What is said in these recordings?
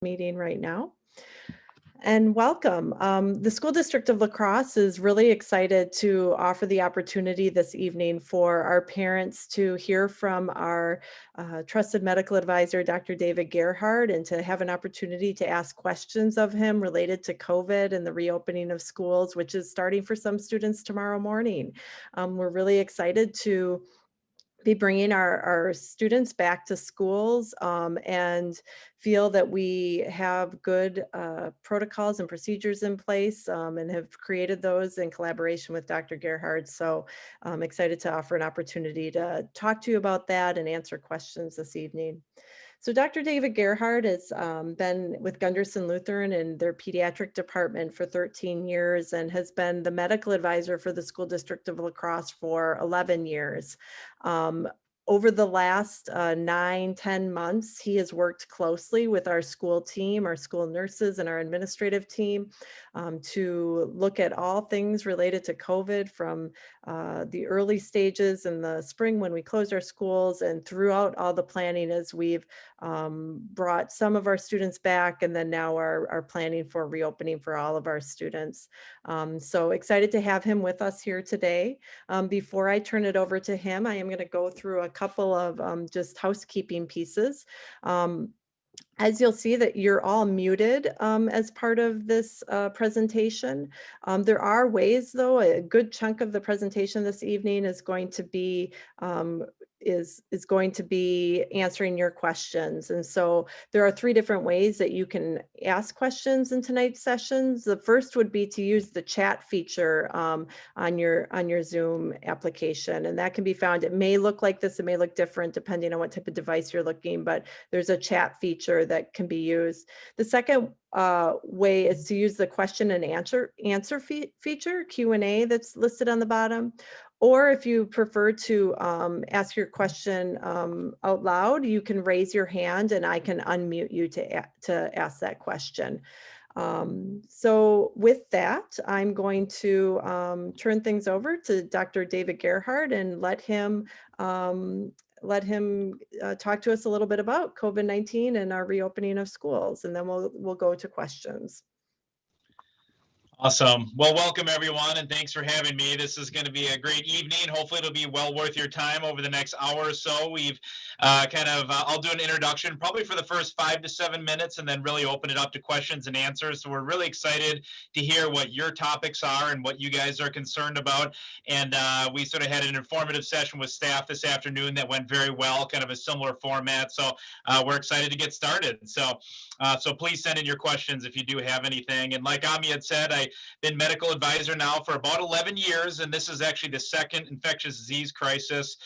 meeting right now. And welcome. The School District of La Crosse is really excited to offer the opportunity this evening for our parents to hear from our trusted medical advisor, Dr. David Gerhard, and to have an opportunity to ask questions of him related to COVID and the reopening of schools, which is starting for some students tomorrow morning. We're really excited to be bringing our students back to schools and feel that we have good protocols and procedures in place and have created those in collaboration with Dr. Gerhard. So I'm excited to offer an opportunity to talk to you about that and answer questions this evening. So Dr. David Gerhard has been with Gundersen Lutheran in their pediatric department for 13 years and has been the medical advisor for the School District of La Crosse for 11 years. Over the last 9-10 months, he has worked closely with our school team, our school nurses, and our administrative team to look at all things related to COVID from the early stages in the spring when we closed our schools and throughout all the planning as we've brought some of our students back and then now are planning for reopening for all of our students. So excited to have him with us here today. Before I turn it over to him, I am going to go through a couple of just housekeeping pieces. As you'll see that you're all muted as part of this presentation. There are ways, though, a good chunk of the presentation this evening is going to be answering your questions. And so there are 3 different ways that you can ask questions in tonight's sessions. The first would be to use the chat feature on your Zoom application. And that can be found, it may look like this, it may look different depending on what type of device you're looking, but there's a chat feature that can be used. The second way is to use the question and answer feature, Q&A, that's listed on the bottom. Or if you prefer to ask your question out loud, you can raise your hand and I can unmute you to ask that question. So with that, I'm going to turn things over to Dr. David Gerhard and let him talk to us a little bit about COVID-19 and our reopening of schools, and then we'll go to questions. Awesome. Well, welcome everyone, and thanks for having me. This is going to be a great evening. Hopefully it'll be well worth your time over the next hour or so. We've I'll do an introduction probably for the first 5 to 7 minutes and then really open it up to questions and answers. So we're really excited to hear what your topics are and what you guys are concerned about. And we sort of had an informative session with staff this afternoon that went very well, kind of a similar format. So we're excited to get started. So please send in your questions if you do have anything. And like Ami had said, I've been medical advisor now for about 11 years, and this is actually the second infectious disease crisis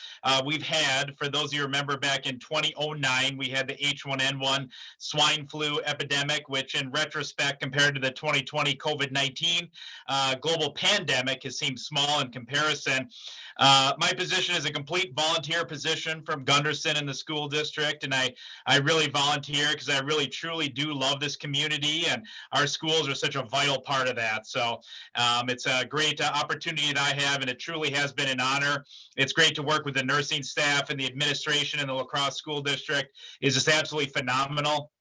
we've had. For those of you who remember, back in 2009, we had the H1N1 swine flu epidemic, which in retrospect, compared to the 2020 COVID-19 global pandemic, has seemed small in comparison. My position is a complete volunteer position from Gundersen in the school district, and I really volunteer because I really truly do love this community, and our schools are such a vital part of that. So it's a great opportunity that I have, and it truly has been an honor. It's great to work with the nursing staff, and the administration in the La Crosse School District is just absolutely phenomenal.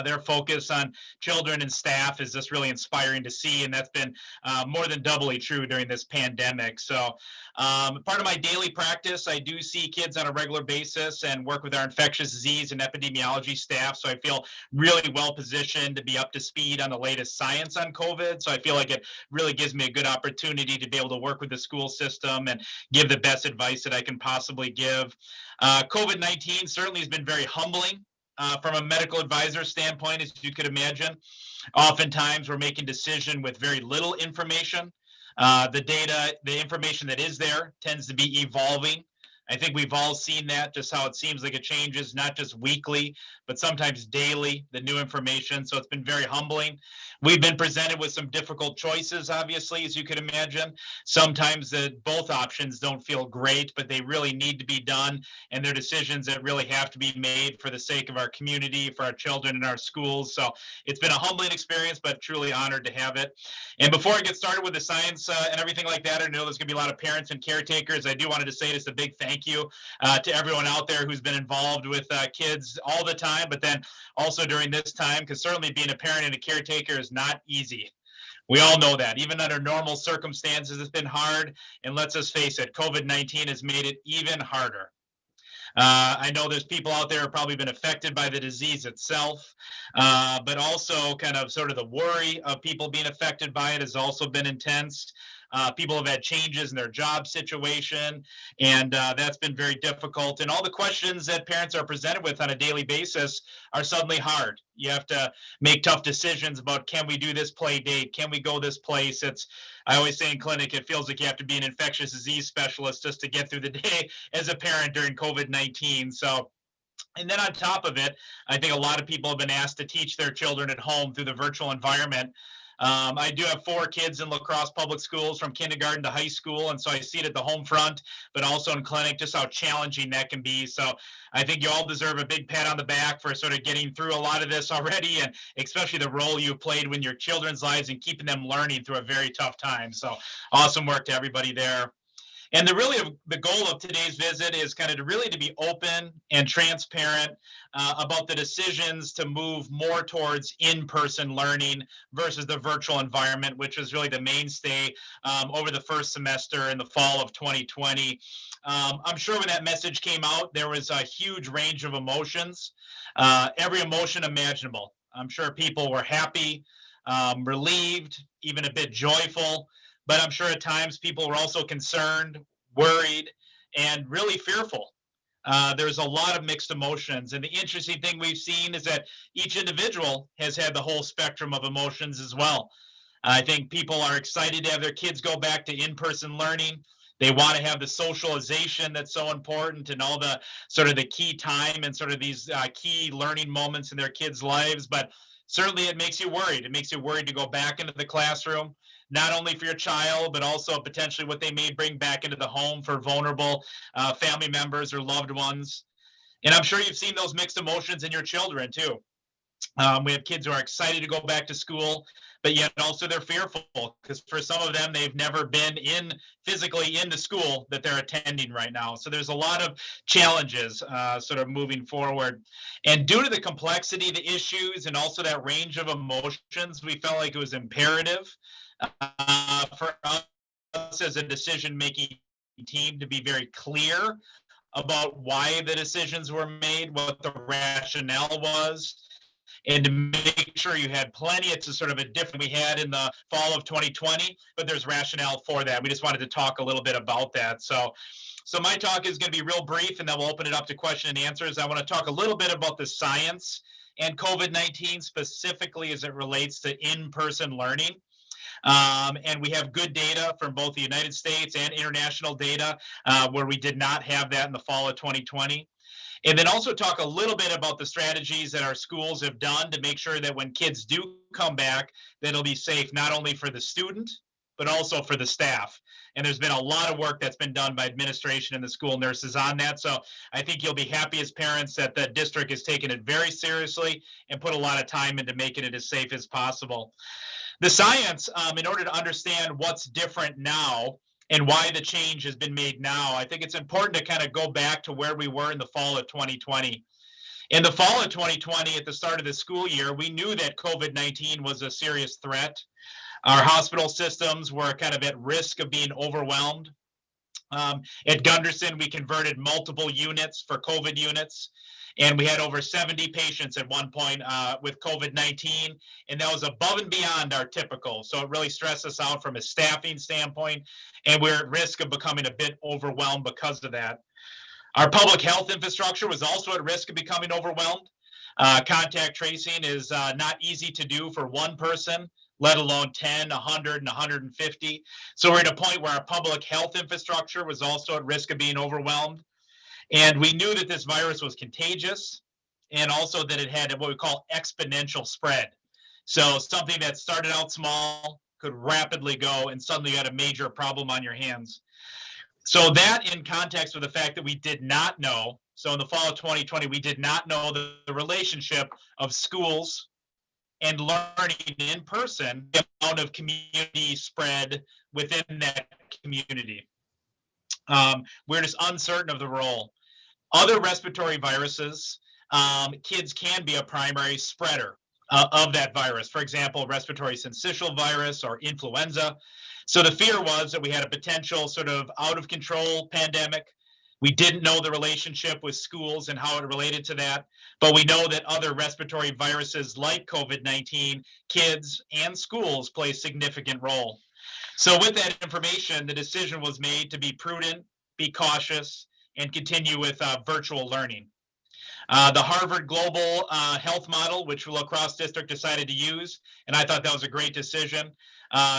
Their focus on children and staff is just really inspiring to see, and that's been more than doubly true during this pandemic. So part of my daily practice, I do see kids on a regular basis and work with our infectious disease and epidemiology staff. So I feel really well positioned to be up to speed on the latest science on COVID. So I feel like it really gives me a good opportunity to be able to work with the school system and give the best advice that I can possibly give. COVID-19 certainly has been very humbling. From a medical advisor standpoint, as you could imagine. Oftentimes we're making decisions with very little information. The information that is there tends to be evolving. I think we've all seen that, just how it seems like it changes, not just weekly, but sometimes daily, the new information. So it's been very humbling. We've been presented with some difficult choices, obviously, as you can imagine. Sometimes both options don't feel great, but they really need to be done. And they're decisions that really have to be made for the sake of our community, for our children and our schools. So it's been a humbling experience, but truly honored to have it. And before I get started with the science and everything like that, I know there's going to be a lot of parents and caretakers. I do wanted to say just a big thank thank you to everyone out there who's been involved with kids all the time, but then also during this time, because certainly being a parent and a caretaker is not easy. We all know that. Even under normal circumstances, it's been hard. And let's just face it, COVID-19 has made it even harder. I know there's people out there who have probably been affected by the disease itself, but also kind of sort of the worry of people being affected by it has also been intense. People have had changes in their job situation, and that's been very difficult. And all the questions that parents are presented with on a daily basis are suddenly hard. You have to make tough decisions about, can we do this play date? Can we go this place? I always say in clinic, it feels like you have to be an infectious disease specialist just to get through the day as a parent during COVID-19. So, and then on top of it, I think a lot of people have been asked to teach their children at home through the virtual environment. I do have 4 kids in La Crosse public schools from kindergarten to high school, and so I see it at the home front, but also in clinic, just how challenging that can be. So I think you all deserve a big pat on the back for sort of getting through a lot of this already, and especially the role you played in your children's lives and keeping them learning through a very tough time. So awesome work to everybody there. And the goal of today's visit is kind of to be open and transparent about the decisions to move more towards in-person learning versus the virtual environment, which was really the mainstay over the first semester in the fall of 2020. I'm sure when that message came out, there was a huge range of emotions, every emotion imaginable. I'm sure people were happy, relieved, even a bit joyful. But I'm sure at times people were also concerned, worried, and really fearful. There's a lot of mixed emotions. And the interesting thing we've seen is that each individual has had the whole spectrum of emotions as well. I think people are excited to have their kids go back to in-person learning. They want to have the socialization that's so important and all the sort of the key time and sort of these key learning moments in their kids' lives. But certainly it makes you worried. It makes you worried to go back into the classroom, not only for your child, but also potentially what they may bring back into the home for vulnerable family members or loved ones. And I'm sure you've seen those mixed emotions in your children too. We have kids who are excited to go back to school, but yet also they're fearful because for some of them, they've never been physically in the school that they're attending right now. So there's a lot of challenges sort of moving forward. And due to the complexity of the issues and also that range of emotions, we felt like it was imperative for us as a decision-making team to be very clear about why the decisions were made, what the rationale was, and to make sure you had plenty. It's a sort of a different we had in the fall of 2020, but there's rationale for that. We just wanted to talk a little bit about that. So my talk is going to be real brief, and then we'll open it up to question and answers. I want to talk a little bit about the science and COVID-19 specifically as it relates to in-person learning. And we have good data from both the United States and international data where we did not have that in the fall of 2020. And then also talk a little bit about the strategies that our schools have done to make sure that when kids do come back, that it'll be safe not only for the student, but also for the staff. And there's been a lot of work that's been done by administration and the school nurses on that. So I think you'll be happy as parents that the district has taken it very seriously and put a lot of time into making it as safe as possible. The science, in order to understand what's different now and why the change has been made now, I think it's important to kind of go back to where we were in the fall of 2020. In the fall of 2020, at the start of the school year, we knew that COVID-19 was a serious threat. Our hospital systems were kind of at risk of being overwhelmed. At Gundersen, we converted multiple units for COVID units. And we had over 70 patients at one point with COVID-19, and that was above and beyond our typical. So it really stressed us out from a staffing standpoint, and we're at risk of becoming a bit overwhelmed because of that. Our public health infrastructure was also at risk of becoming overwhelmed. Contact tracing is not easy to do for one person, let alone 10, 100, and 150. So we're at a point where our public health infrastructure was also at risk of being overwhelmed. And we knew that this virus was contagious and also that it had what we call exponential spread. So something that started out small could rapidly go and suddenly you had a major problem on your hands. So that in context with the fact that we did not know, so in the fall of 2020, we did not know the relationship of schools and learning in person, the amount of community spread within that community. We're just uncertain of the role. Other respiratory viruses, kids can be a primary spreader of that virus. For example, respiratory syncytial virus or influenza. So the fear was that we had a potential sort of out of control pandemic. We didn't know the relationship with schools and how it related to that, but we know that other respiratory viruses like COVID-19, kids and schools play a significant role. So with that information, the decision was made to be prudent, be cautious, and continue with virtual learning. The Harvard Global Health Model, which La Crosse District decided to use, and I thought that was a great decision,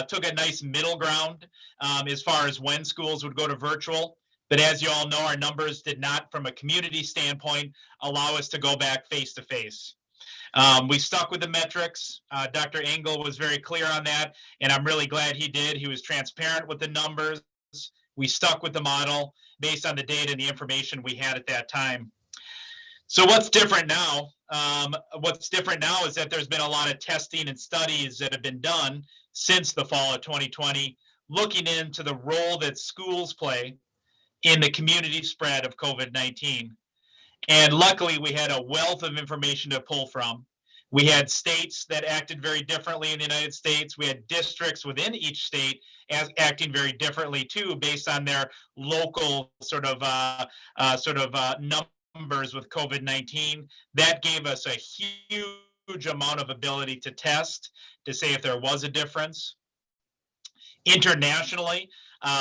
took a nice middle ground as far as when schools would go to virtual. But as you all know, our numbers did not, from a community standpoint, allow us to go back face to face. We stuck with the metrics. Dr. Engel was very clear on that, and I'm really glad he did. He was transparent with the numbers. We stuck with the model based on the data and the information we had at that time. So what's different now? What's different now is that there's been a lot of testing and studies that have been done since the fall of 2020, looking into the role that schools play in the community spread of COVID-19. And luckily, we had a wealth of information to pull from. We had states that acted very differently in the United States. We had districts within each state acting very differently too, based on their local sort of numbers with COVID-19. That gave us a huge amount of ability to test to say if there was a difference. Internationally,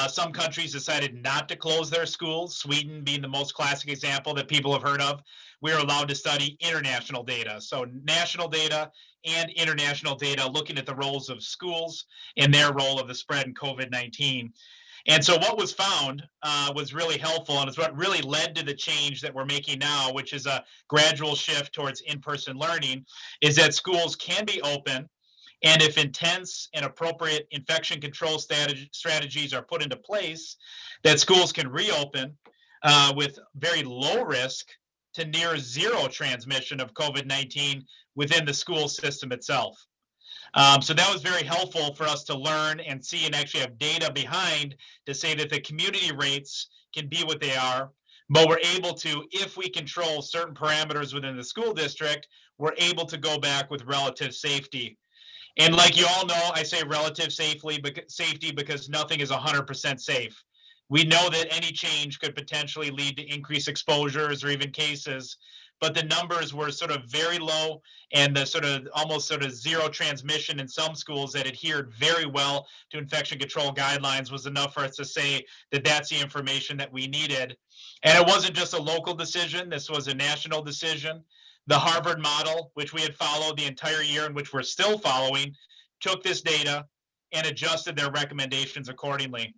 some countries decided not to close their schools, Sweden being the most classic example that people have heard of. We're allowed to study international data. So national data and international data looking at the roles of schools and their role of the spread in COVID-19. And so what was found was really helpful, and it's what really led to the change that we're making now, which is a gradual shift towards in-person learning, is that schools can be open. And if intense and appropriate infection control strategies are put into place, that schools can reopen with very low risk to near zero transmission of COVID-19 within the school system itself. So that was very helpful for us to learn and see and actually have data behind to say that the community rates can be what they are, but we're able to, if we control certain parameters within the school district, we're able to go back with relative safety. And like you all know, I say relative safety because nothing is 100% safe. We know that any change could potentially lead to increased exposures or even cases, but the numbers were sort of very low, and the sort of almost sort of zero transmission in some schools that adhered very well to infection control guidelines was enough for us to say that that's the information that we needed. And it wasn't just a local decision, this was a national decision. The Harvard model, which we had followed the entire year and which we're still following, took this data and adjusted their recommendations accordingly.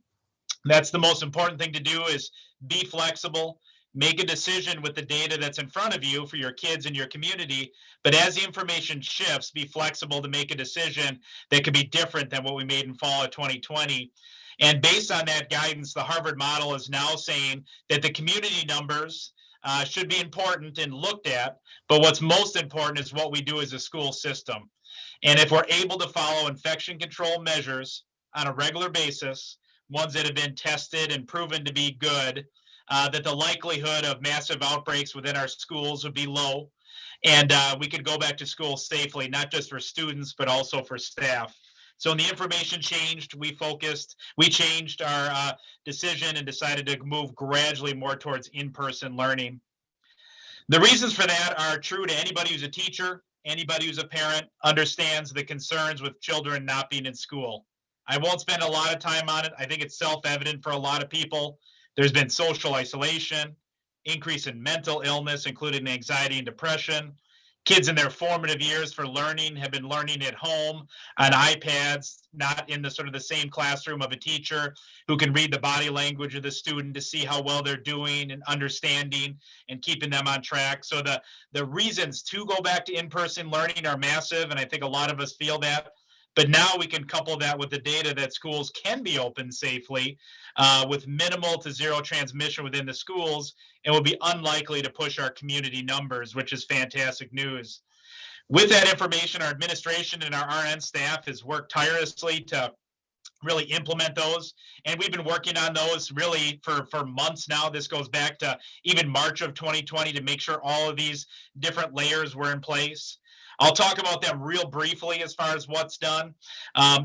That's the most important thing to do, is be flexible, make a decision with the data that's in front of you for your kids and your community. But as the information shifts, be flexible to make a decision that could be different than what we made in fall of 2020. And based on that guidance, the Harvard model is now saying that the community numbers should be important and looked at, but what's most important is what we do as a school system. And if we're able to follow infection control measures on a regular basis, ones that have been tested and proven to be good, that the likelihood of massive outbreaks within our schools would be low, and we could go back to school safely, not just for students, but also for staff. So when the information changed, we changed our decision and decided to move gradually more towards in-person learning. The reasons for that are true to anybody who's a teacher, anybody who's a parent understands the concerns with children not being in school. I won't spend a lot of time on it. I think it's self-evident for a lot of people. There's been social isolation, increase in mental illness, including anxiety and depression. Kids in their formative years for learning have been learning at home on iPads, not in the sort of the same classroom of a teacher who can read the body language of the student to see how well they're doing and understanding and keeping them on track. So the reasons to go back to in-person learning are massive, and I think a lot of us feel that. But now we can couple that with the data that schools can be open safely with minimal to zero transmission within the schools, and will be unlikely to push our community numbers, which is fantastic news. With that information, our administration and our RN staff has worked tirelessly to really implement those. And we've been working on those really for months now. This goes back to even March of 2020 to make sure all of these different layers were in place. I'll talk about them real briefly as far as what's done.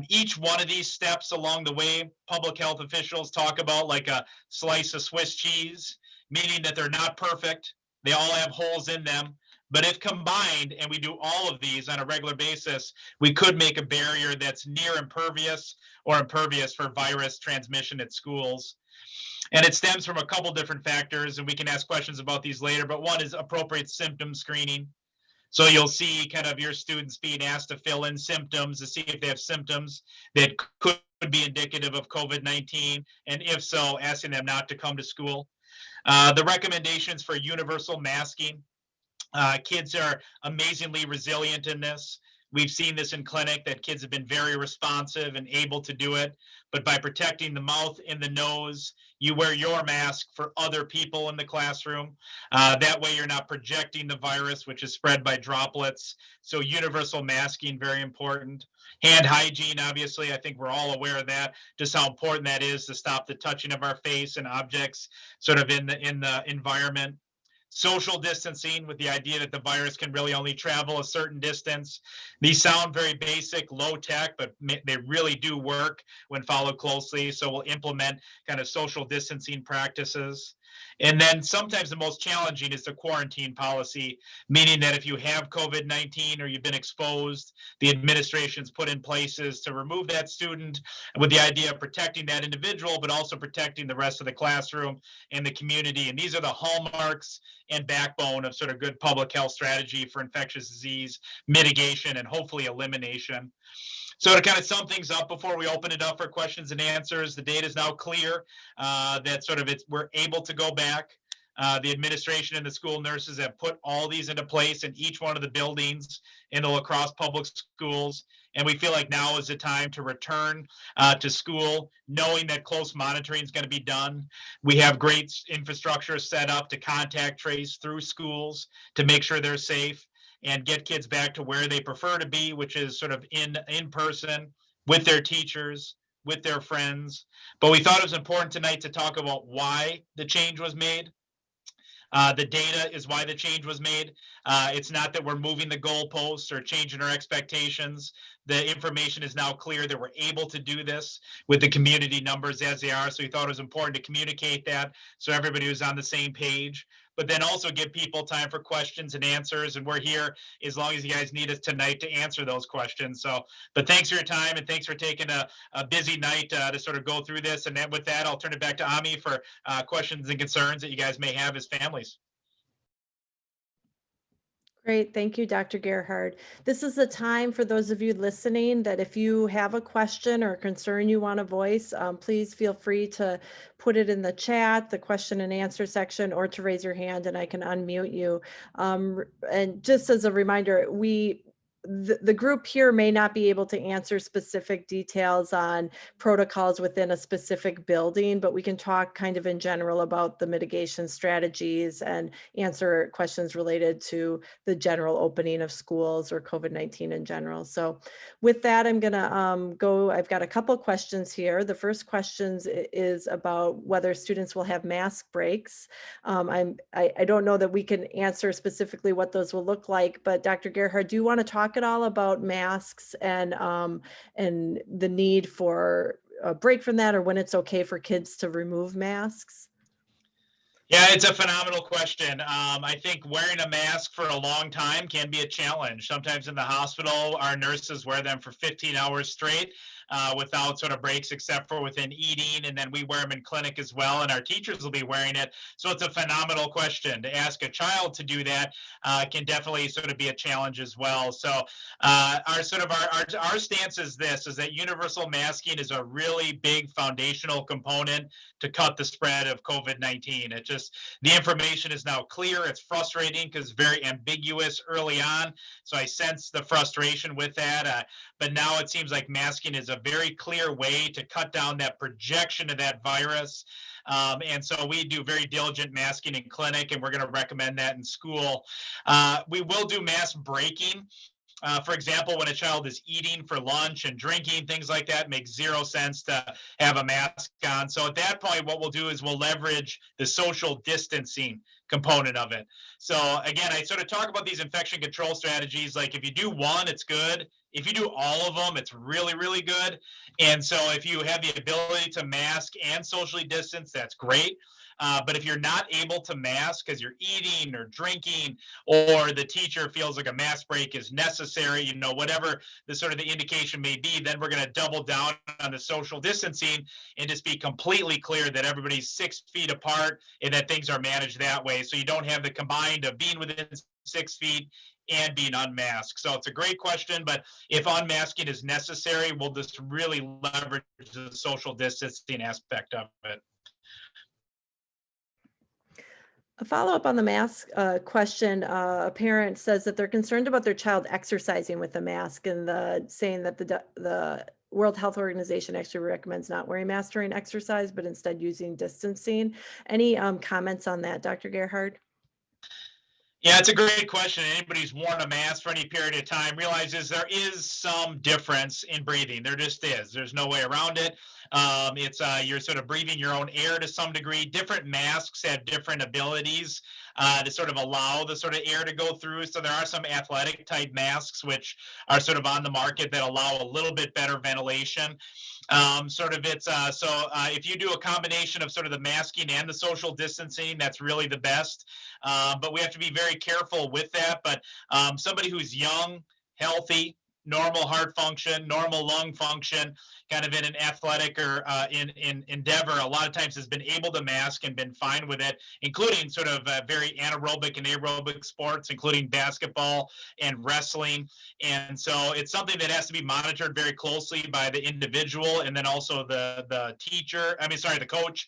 Each one of these steps along the way, public health officials talk about like a slice of Swiss cheese, meaning that they're not perfect. They all have holes in them. But if combined, and we do all of these on a regular basis, we could make a barrier that's near impervious or impervious for virus transmission at schools. And it stems from a couple different factors, and we can ask questions about these later, but one is appropriate symptom screening. So you'll see kind of your students being asked to fill in symptoms to see if they have symptoms that could be indicative of COVID-19, and if so, asking them not to come to school. The recommendations for universal masking. Kids are amazingly resilient in this. We've seen this in clinic that kids have been very responsive and able to do it. But by protecting the mouth and the nose, you wear your mask for other people in the classroom. That way you're not projecting the virus, which is spread by droplets. So universal masking, very important. Hand hygiene, obviously, I think we're all aware of that, just how important that is to stop the touching of our face and objects sort of in the environment. Social distancing, with the idea that the virus can really only travel a certain distance. These sound very basic, low tech, but they really do work when followed closely. So we'll implement kind of social distancing practices. And then sometimes the most challenging is the quarantine policy, meaning that if you have COVID-19 or you've been exposed, the administration's put in places to remove that student with the idea of protecting that individual, but also protecting the rest of the classroom and the community. And these are the hallmarks and backbone of sort of good public health strategy for infectious disease mitigation and hopefully elimination. So to kind of sum things up before we open it up for questions and answers, the data is now clear that sort of we're able to go back. The administration and the school nurses have put all these into place in each one of the buildings in the La Crosse public schools. And we feel like now is the time to return to school, knowing that close monitoring is going to be done. We have great infrastructure set up to contact trace through schools to make sure they're safe and get kids back to where they prefer to be, which is sort of in person with their teachers, with their friends. But we thought it was important tonight to talk about why the change was made. The data is why the change was made. It's not that we're moving the goalposts or changing our expectations. The information is now clear that we're able to do this with the community numbers as they are. So we thought it was important to communicate that so everybody was on the same page, but then also give people time for questions and answers. And we're here as long as you guys need us tonight to answer those questions. So, but thanks for your time and thanks for taking a busy night to sort of go through this. And then with that, I'll turn it back to Ami for questions and concerns that you guys may have as families. Great. Thank you, Dr. Gerhard. This is the time for those of you listening that if you have a question or concern you want to voice, please feel free to put it in the chat, the question and answer section, or to raise your hand and I can unmute you. And just as a reminder, the group here may not be able to answer specific details on protocols within a specific building, but we can talk kind of in general about the mitigation strategies and answer questions related to the general opening of schools or COVID-19 in general. So with that, I'm gonna I've got a couple questions here. The first question is about whether students will have mask breaks. I don't know that we can answer specifically what those will look like, but Dr. Gerhard, do you want to talk at all about masks and the need for a break from that, or when it's okay for kids to remove masks? Yeah, it's a phenomenal question. I think wearing a mask for a long time can be a challenge. Sometimes in the hospital, our nurses wear them for 15 hours straight without sort of breaks, except for within eating. And then we wear them in clinic as well, and our teachers will be wearing it. So it's a phenomenal question. To ask a child to do that can definitely sort of be a challenge as well. So our stance is this, is that universal masking is a really big foundational component to cut the spread of COVID-19. The information is now clear. It's frustrating because it's very ambiguous early on. So I sense the frustration with that. But now it seems like masking is a very clear way to cut down that projection of that virus. And so we do very diligent masking in clinic, and we're going to recommend that in school. We will do mask breaking. For example, when a child is eating for lunch and drinking, things like that, makes zero sense to have a mask on. So at that point, what we'll do is we'll leverage the social distancing component of it. So again, I sort of talk about these infection control strategies. Like if you do one, it's good. If you do all of them, it's really, really good. And so if you have the ability to mask and socially distance, that's great. But if you're not able to mask because you're eating or drinking, or the teacher feels like a mask break is necessary, whatever the sort of the indication may be, then we're going to double down on the social distancing and just be completely clear that everybody's 6 feet apart and that things are managed that way. So you don't have the combined of being within 6 feet and being unmasked. So it's a great question, but if unmasking is necessary, we'll just really leverage the social distancing aspect of it. A follow-up on the mask question, a parent says that they're concerned about their child exercising with a mask and saying that the World Health Organization actually recommends not wearing masks during exercise, but instead using distancing. Any comments on that, Dr. Gerhard? Yeah, it's a great question. Anybody who's worn a mask for any period of time realizes there is some difference in breathing. There just is. There's no way around it. It's you're sort of breathing your own air to some degree. Different masks have different abilities to sort of allow the sort of air to go through. So there are some athletic type masks which are sort of on the market that allow a little bit better ventilation. If you do a combination of sort of the masking and the social distancing, that's really the best. But we have to be very careful with that. But somebody who's young, healthy, normal heart function, normal lung function, kind of in an athletic or in endeavor, a lot of times has been able to mask and been fine with it, including sort of very anaerobic and aerobic sports, including basketball and wrestling. And so it's something that has to be monitored very closely by the individual and then also the coach,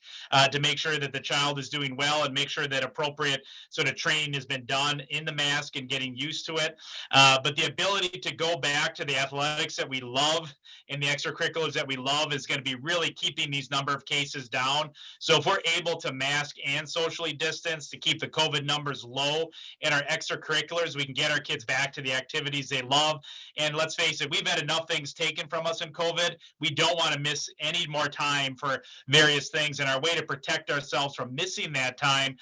to make sure that the child is doing well and make sure that appropriate sort of training has been done in the mask and getting used to it. But the ability to go back to the athletics that we love and the extracurriculars that we love is going to be really keeping these number of cases down. So if we're able to mask and socially distance to keep the COVID numbers low in our extracurriculars, we can get our kids back to the activities they love. And let's face it, we've had enough things taken from us in COVID. We don't want to miss any more time for various things. And our way to protect ourselves from missing that time,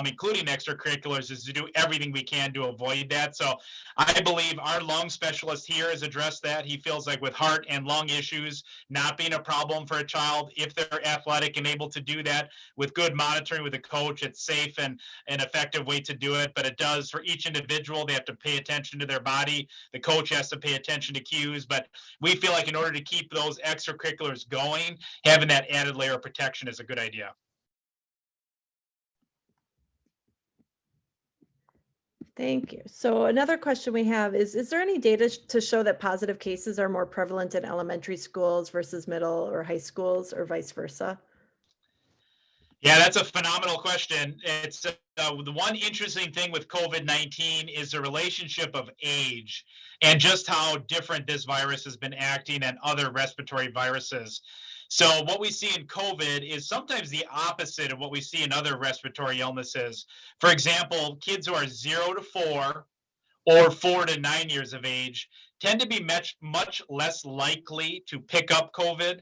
including extracurriculars, is to do everything we can to avoid that. So I believe our lung specialist here has addressed that. He feels like with heart and lung issues not being a problem for a child, if they're athletic and able to do that with good monitoring with a coach, it's safe and an effective way to do it. But it does, for each individual, they have to pay attention to their body. The coach has to pay attention to cues. But we feel like in order to keep those extracurriculars going, having that added layer of protection is a good idea. Thank you. So another question we have is there any data to show that positive cases are more prevalent in elementary schools versus middle or high schools or vice versa? Yeah, that's a phenomenal question. It's the one interesting thing with COVID-19 is the relationship of age and just how different this virus has been acting than other respiratory viruses. So what we see in COVID is sometimes the opposite of what we see in other respiratory illnesses. For example, kids who are 0 to 4 or 4 to 9 years of age tend to be much less likely to pick up COVID,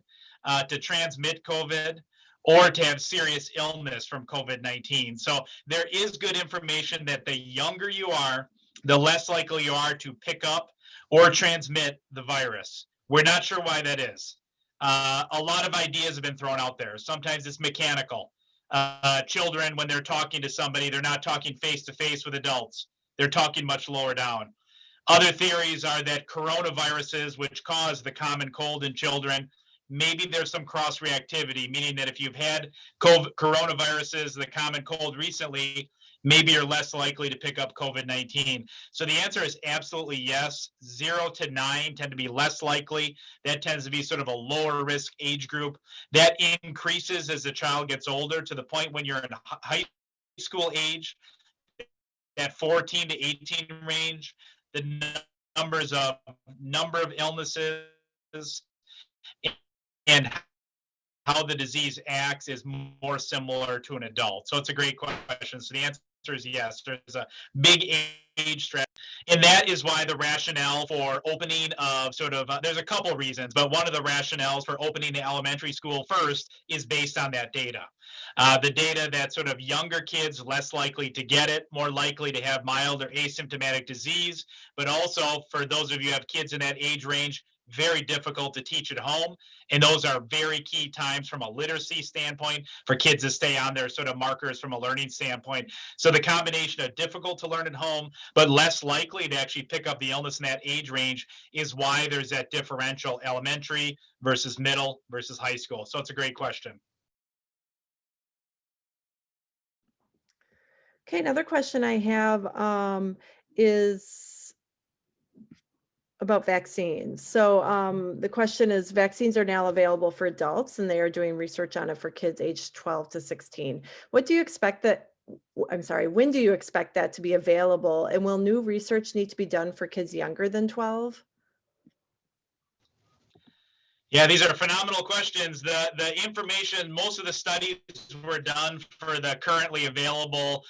to transmit COVID, or to have serious illness from COVID-19. So there is good information that the younger you are, the less likely you are to pick up or transmit the virus. We're not sure why that is. A lot of ideas have been thrown out there. Sometimes it's mechanical. Children, when they're talking to somebody, they're not talking face to face with adults. They're talking much lower down. Other theories are that coronaviruses, which cause the common cold in children, maybe there's some cross reactivity, meaning that if you've had coronaviruses, the common cold recently, maybe you're less likely to pick up COVID-19. So the answer is absolutely yes. 0 to 9 tend to be less likely. That tends to be sort of a lower risk age group. That increases as the child gets older to the point when you're in high school age, that 14 to 18 range, the number of illnesses and how the disease acts is more similar to an adult. So it's a great question. So the answer is yes, there's a big age stress. And that is why the rationale for opening of there's a couple reasons, but one of the rationales for opening the elementary school first is based on that data. The data that sort of younger kids less likely to get it, more likely to have mild or asymptomatic disease, but also for those of you who have kids in that age range, very difficult to teach at home. And those are very key times from a literacy standpoint for kids to stay on their sort of markers from a learning standpoint. So the combination of difficult to learn at home, but less likely to actually pick up the illness in that age range is why there's that differential elementary versus middle versus high school. So it's a great question. Okay, another question I have is about vaccines. So the question is, vaccines are now available for adults, and they are doing research on it for kids aged 12 to 16. What do you expect that, I'm sorry, when do you expect that to be available? And will new research need to be done for kids younger than 12? Yeah, these are phenomenal questions. The information, most of the studies were done for the currently available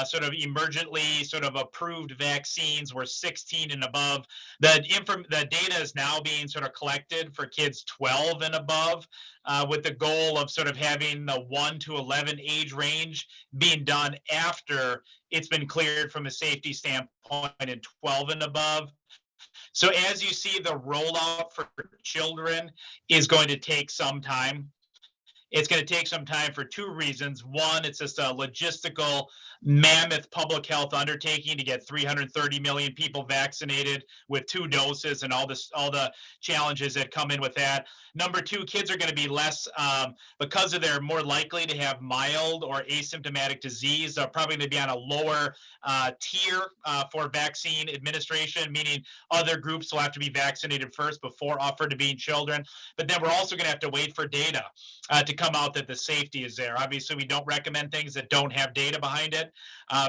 sort of emergently sort of approved vaccines were 16 and above. The data is now being sort of collected for kids 12 and above with the goal of sort of having the 1 to 11 age range being done after it's been cleared from a safety standpoint in 12 and above. So as you see, the rollout for children is going to take some time. It's going to take some time for two reasons. One, it's just a logistical mammoth public health undertaking to get 330 million people vaccinated with 2 doses and all the challenges that come in with that. Number two, kids are going to be less, because of they're more likely to have mild or asymptomatic disease. They're probably going to be on a lower tier for vaccine administration, meaning other groups will have to be vaccinated first before offered to being children. But then we're also going to have to wait for data to come out that the safety is there. Obviously, we don't recommend things that don't have data behind it.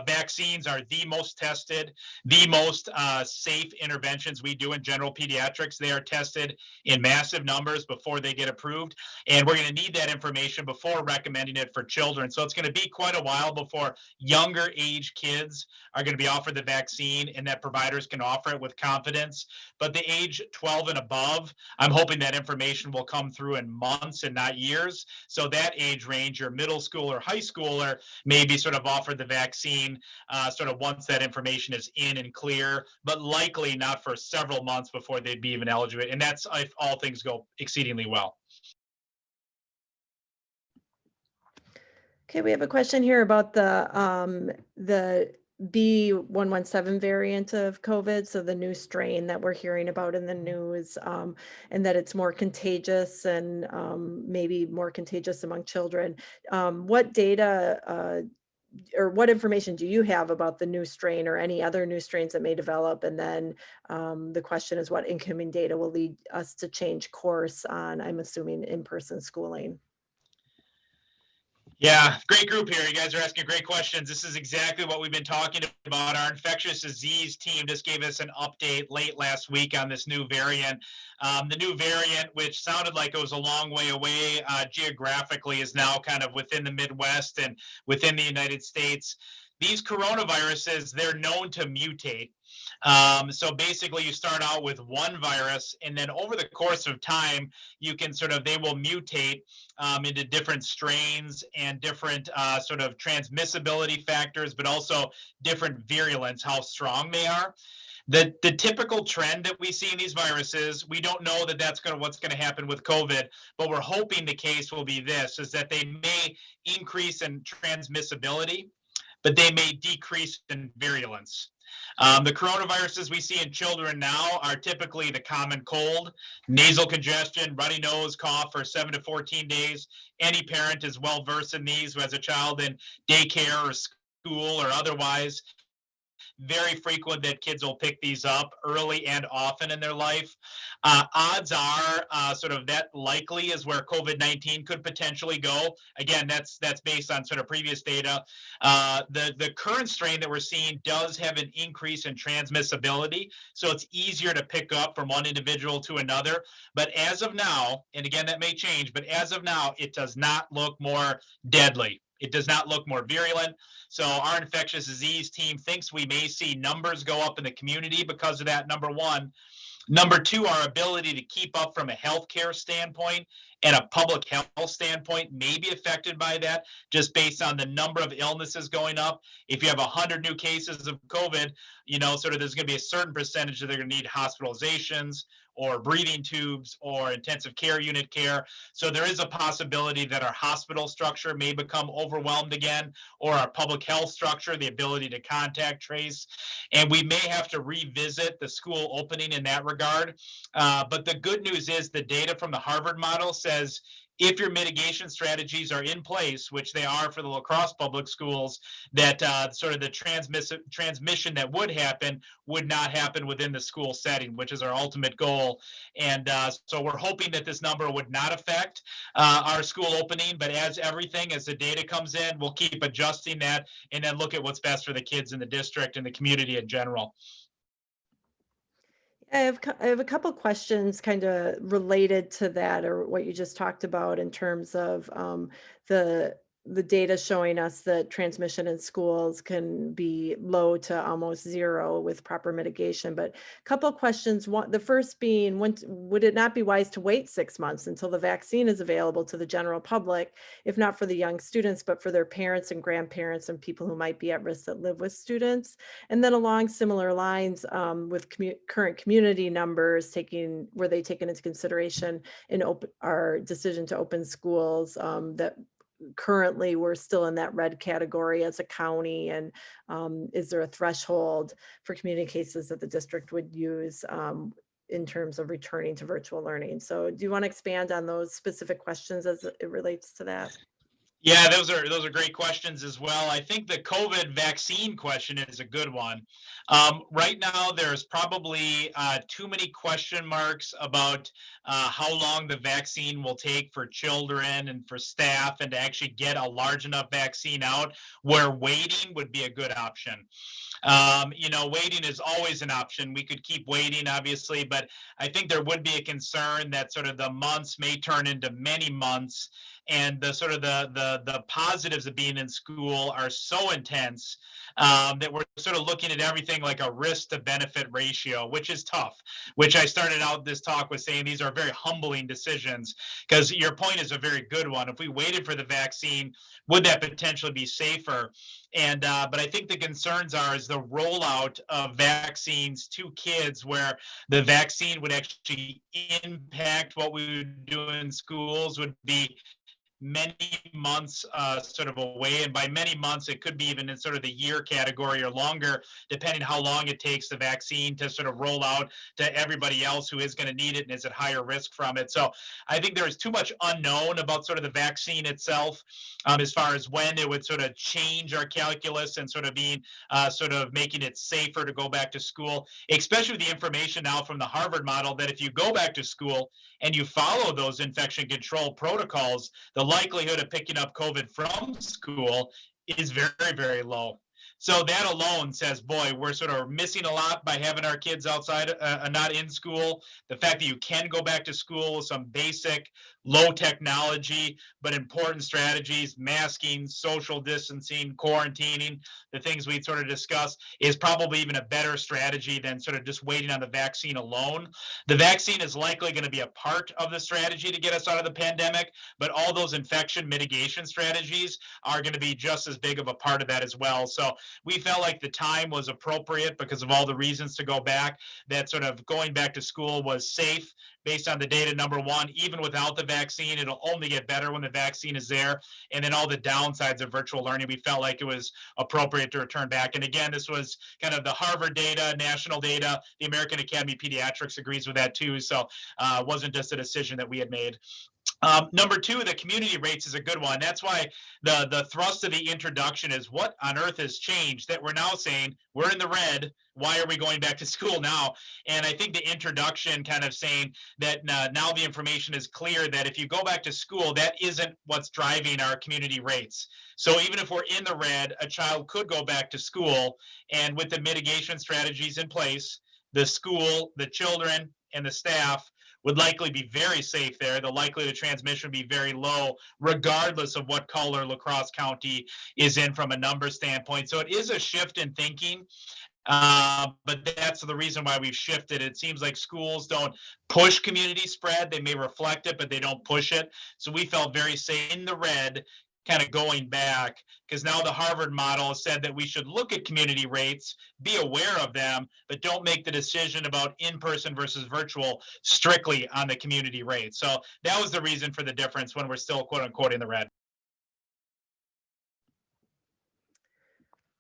Vaccines are the most tested, the most safe interventions we do in general pediatrics. They are tested in massive numbers before they get approved. And we're going to need that information before recommending it for children. So it's going to be quite a while before younger age kids are going to be offered the vaccine and that providers can offer it with confidence. But the age 12 and above, I'm hoping that information will come through in months and not years. So that age range, your middle school or high schooler, may be sort of offered the vaccine sort of once that information is in and clear, but likely not for several months before they'd be even eligible. And that's if all things go exceedingly well. Okay, we have a question here about the B117 variant of COVID, so the new strain that we're hearing about in the news, and that it's more contagious and maybe more contagious among children. What data or what information do you have about the new strain or any other new strains that may develop? And then the question is, what incoming data will lead us to change course on, I'm assuming, in-person schooling? Yeah, great group here. You guys are asking great questions. This is exactly what we've been talking about. Our infectious disease team just gave us an update late last week on this new variant. The new variant, which sounded like it was a long way away geographically, is now kind of within the Midwest and within the United States. These coronaviruses, they're known to mutate. So basically you start out with one virus, and then over the course of time, you can they will mutate into different strains and different sort of transmissibility factors, but also different virulence, how strong they are. The typical trend that we see in these viruses, we don't know that that's what's going to happen with COVID, but we're hoping the case will be this, is that they may increase in transmissibility, but they may decrease in virulence. The coronaviruses we see in children now are typically the common cold, nasal congestion, runny nose, cough for 7 to 14 days. Any parent is well versed in these who has a child in daycare or school or otherwise. Very frequent that kids will pick these up early and often in their life. Odds are sort of that likely is where COVID-19 could potentially go. Again, that's based on sort of previous data. The current strain that we're seeing does have an increase in transmissibility, so it's easier to pick up from one individual to another. But as of now, and again, that may change, but as of now, it does not look more deadly. It does not look more virulent. So our infectious disease team thinks we may see numbers go up in the community because of that, number one. Number two, our ability to keep up from a healthcare standpoint and a public health standpoint may be affected by that, just based on the number of illnesses going up. If you have 100 new cases of COVID, sort of there's going to be a certain percentage that they're going to need hospitalizations or breathing tubes or intensive care unit care. So there is a possibility that our hospital structure may become overwhelmed again, or our public health structure, the ability to contact trace. And we may have to revisit the school opening in that regard. But the good news is the data from the Harvard model says if your mitigation strategies are in place, which they are for the La Crosse public schools, that sort of the transmission that would happen would not happen within the school setting, which is our ultimate goal. And so we're hoping that this number would not affect our school opening, but as everything, as the data comes in, we'll keep adjusting that and then look at what's best for the kids in the district and the community in general. I have a couple questions kind of related to that, or what you just talked about in terms of the the data showing us that transmission in schools can be low to almost zero with proper mitigation. But a couple of questions. One, the first being, when would it not be wise to wait 6 months until the vaccine is available to the general public, if not for the young students, but for their parents and grandparents and people who might be at risk that live with students? And then along similar lines, with current community numbers, were they taken into consideration in our decision to open schools, that currently we're still in that red category as a county? And is there a threshold for community cases that the district would use in terms of returning to virtual learning? So do you want to expand on those specific questions as it relates to that? Yeah, those are great questions as well. I think the COVID vaccine question is a good one. Right now, there's probably too many question marks about how long the vaccine will take for children and for staff, and to actually get a large enough vaccine out, where waiting would be a good option. Waiting is always an option. We could keep waiting, obviously, but I think there would be a concern that sort of the months may turn into many months, and the sort of the positives of being in school are so intense that we're sort of looking at everything like a risk to benefit ratio, which is tough. Which I started out this talk with saying these are very humbling decisions, because your point is a very good one. If we waited for the vaccine, would that potentially be safer? And but I think the concerns is the rollout of vaccines to kids, where the vaccine would actually impact what we would do in schools, would be many months sort of away. And by many months, it could be even in sort of the year category or longer, depending how long it takes the vaccine to sort of roll out to everybody else who is going to need it and is at higher risk from it. So I think there is too much unknown about sort of the vaccine itself, as far as when it would sort of change our calculus and sort of being sort of making it safer to go back to school, especially with the information now from the Harvard model that if you go back to school and you follow those infection control protocols, the likelihood of picking up COVID from school is very, very low. So that alone says, boy, we're sort of missing a lot by having our kids outside, not in school. The fact that you can go back to school with some basic, low technology, but important strategies, masking, social distancing, quarantining, the things we sort of discussed, is probably even a better strategy than sort of just waiting on the vaccine alone. The vaccine is likely going to be a part of the strategy to get us out of the pandemic, but all those infection mitigation strategies are going to be just as big of a part of that as well. So we felt like the time was appropriate because of all the reasons to go back, that sort of going back to school was safe based on the data, number one. Even without the vaccine, it'll only get better when the vaccine is there. And then all the downsides of virtual learning, we felt like it was appropriate to return back. And again, this was kind of the Harvard data, national data. The American Academy of Pediatrics agrees with that too. So it wasn't just a decision that we had made. Number two, the community rates is a good one. That's why the thrust of the introduction is what on earth has changed that we're now saying we're in the red. Why are we going back to school now? And I think the introduction kind of saying that now the information is clear that if you go back to school, that isn't what's driving our community rates. So even if we're in the red, a child could go back to school, and with the mitigation strategies in place, the school, the children, and the staff would likely be very safe there. The likelihood of transmission would be very low, regardless of what color La Crosse County is in from a number standpoint. So it is a shift in thinking. But that's the reason why we've shifted. It seems like schools don't push community spread. They may reflect it, but they don't push it. So we felt very safe in the red, kind of going back, because now the Harvard model has said that we should look at community rates, be aware of them, but don't make the decision about in-person versus virtual strictly on the community rate. So that was the reason for the difference when we're still quote unquote in the red.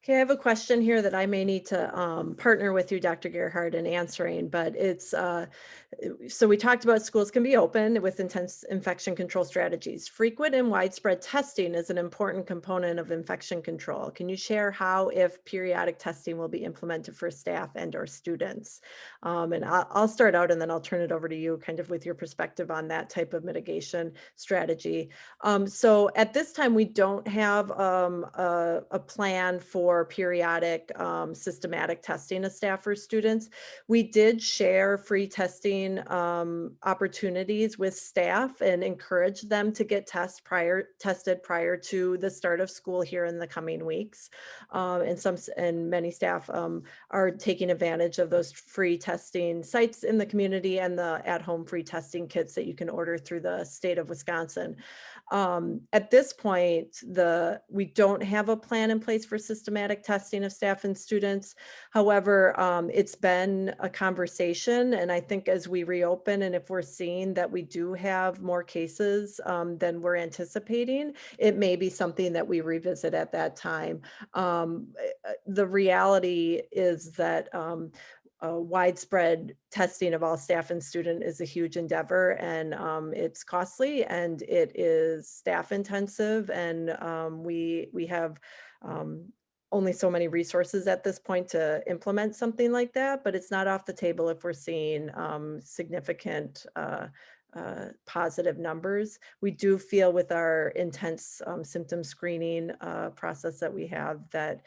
Okay, I have a question here that I may need to partner with you, Dr. Gerhard, in answering, but it's, so we talked about schools can be open with intense infection control strategies. Frequent and widespread testing is an important component of infection control. Can you share how, if periodic testing will be implemented for staff and or students? And I'll start out and then I'll turn it over to you kind of with your perspective on that type of mitigation strategy. So at this time, we don't have a plan for periodic systematic testing of staff or students. We did share free testing opportunities with staff and encourage them to get tested prior to the start of school here in the coming weeks. And many staff are taking advantage of those free testing sites in the community and the at-home free testing kits that you can order through the state of Wisconsin. At this point, we don't have a plan in place for systematic testing of staff and students. However, it's been a conversation, and I think as we reopen and if we're seeing that we do have more cases than we're anticipating, it may be something that we revisit at that time. The reality is that widespread testing of all staff and student is a huge endeavor, and it's costly and it is staff intensive, and we have only so many resources at this point to implement something like that, but it's not off the table if we're seeing significant positive numbers. We do feel with our intense symptom screening process that we have that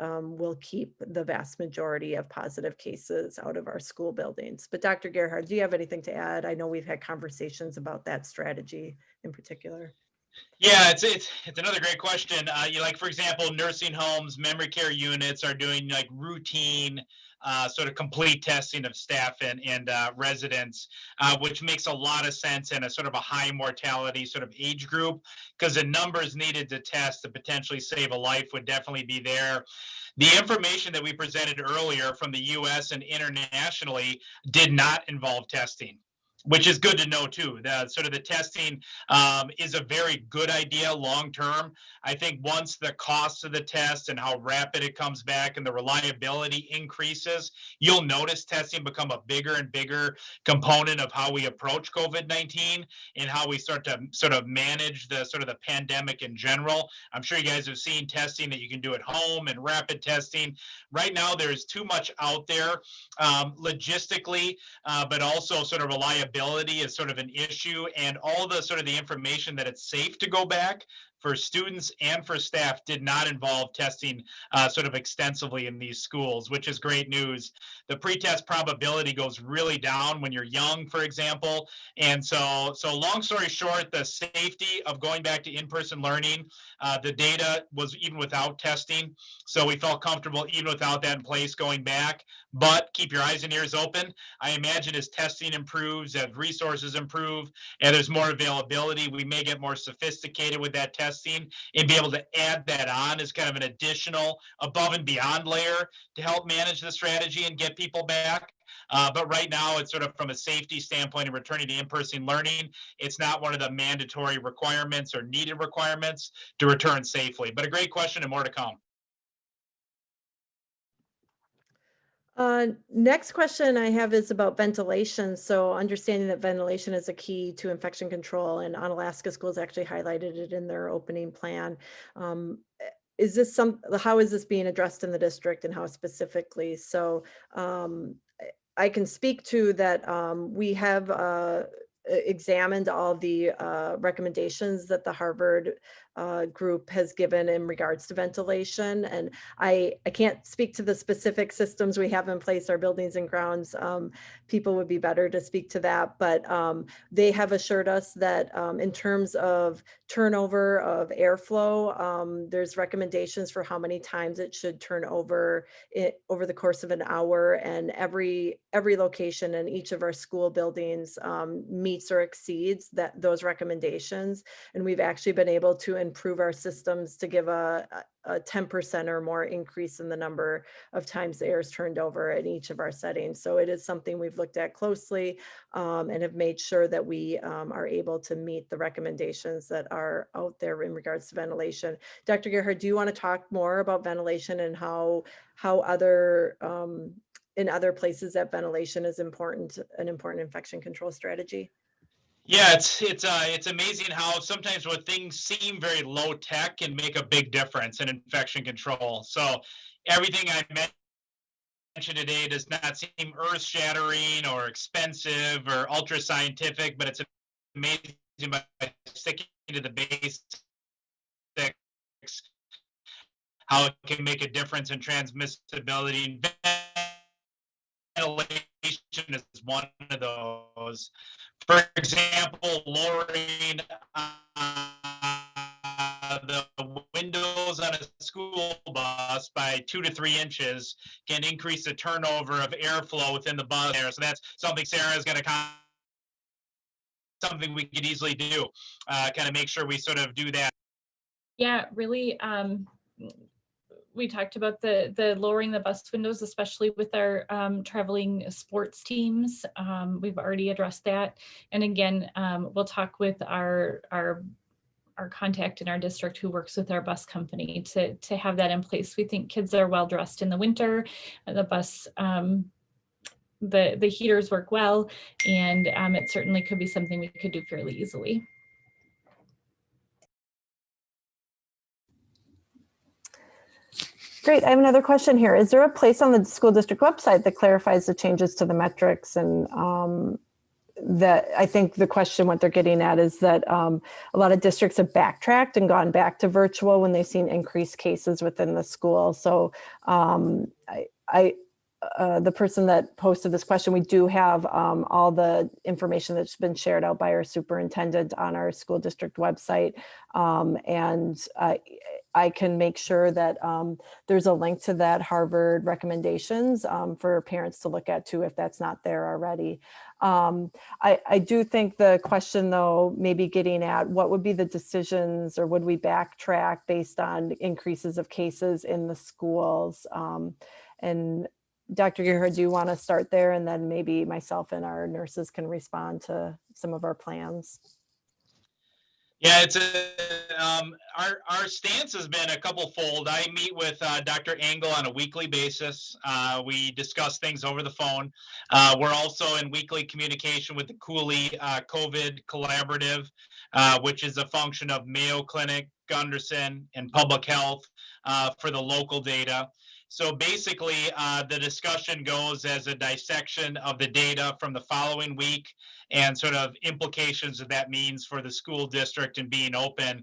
will keep the vast majority of positive cases out of our school buildings. But Dr. Gerhard, do you have anything to add? I know we've had conversations about that strategy in particular. Yeah, it's another great question. Like for example, nursing homes, memory care units are doing like routine sort of complete testing of staff and residents, which makes a lot of sense in a sort of a high mortality sort of age group, because the numbers needed to test to potentially save a life would definitely be there. The information that we presented earlier from the US and internationally did not involve testing, which is good to know too. The sort of the testing is a very good idea long term. I think once the cost of the test and how rapid it comes back and the reliability increases, you'll notice testing become a bigger and bigger component of how we approach COVID-19 and how we start to sort of manage the sort of the pandemic in general. I'm sure you guys have seen testing that you can do at home and rapid testing. Right now, there's too much out there logistically, but also sort of reliability is sort of an issue, and all the sort of the information that it's safe to go back for students and for staff did not involve testing sort of extensively in these schools, which is great news. The pretest probability goes really down when you're young, for example. And so long story short, the safety of going back to in-person learning, the data was even without testing. So we felt comfortable even without that in place going back. But keep your eyes and ears open. I imagine as testing improves, as resources improve, and there's more availability, we may get more sophisticated with that testing and be able to add that on as kind of an additional above and beyond layer to help manage the strategy and get people back. But right now, it's sort of from a safety standpoint and returning to in-person learning, it's not one of the mandatory requirements or needed requirements to return safely. But a great question and more to come. Next question I have is about ventilation. So understanding that ventilation is a key to infection control, and Onalaska schools actually highlighted it in their opening plan. How is this being addressed in the district and how specifically? So I can speak to that. We have examined all the recommendations that the Harvard group has given in regards to ventilation. And I can't speak to the specific systems we have in place, our buildings and grounds. People would be better to speak to that, but they have assured us that in terms of turnover of airflow, there's recommendations for how many times it should turn over over the course of an hour, and every location in each of our school buildings meets or exceeds those recommendations. And we've actually been able to improve our systems to give a 10% or more increase in the number of times the air is turned over in each of our settings. So it is something we've looked at closely and have made sure that we are able to meet the recommendations that are out there in regards to ventilation. Dr. Gerhard, do you want to talk more about ventilation and how other in other places that ventilation is an important infection control strategy? Yeah, it's amazing how sometimes what things seem very low tech can make a big difference in infection control. So everything I mentioned today does not seem earth shattering or expensive or ultra scientific, but it's amazing by sticking to the basics how it can make a difference in transmissibility. Ventilation is one of those. For example, lowering the windows on a school bus by 2 to 3 inches can increase the turnover of airflow within the bus there. So that's something Sarah is going to something we could easily do, kind of make sure we sort of do that. Yeah, really. We talked about the lowering the bus windows, especially with our traveling sports teams. We've already addressed that. And again, we'll talk with our contact in our district who works with our bus company to have that in place. We think kids are well dressed in the winter. The bus, the heaters work well, and it certainly could be something we could do fairly easily. Great. I have another question here. Is there a place on the school district website that clarifies the changes to the metrics? And that I think the question, what they're getting at is that a lot of districts have backtracked and gone back to virtual when they've seen increased cases within the school. So the person that posted this question, we do have all the information that's been shared out by our superintendent on our school district website. And I can make sure that there's a link to that Harvard recommendations for parents to look at too, if that's not there already. I do think the question though, maybe getting at what would be the decisions, or would we backtrack based on increases of cases in the schools? And Dr. Gerhard, do you want to start there? And then maybe myself and our nurses can respond to some of our plans. Yeah, it's our stance has been a couple-fold. I meet with Dr. Engel on a weekly basis. We discuss things over the phone. We're also in weekly communication with the Coulee COVID Collaborative, which is a function of Mayo Clinic, Gundersen, and Public Health for the local data. So basically, the discussion goes as a dissection of the data from the following week and sort of implications that means for the school district and being open.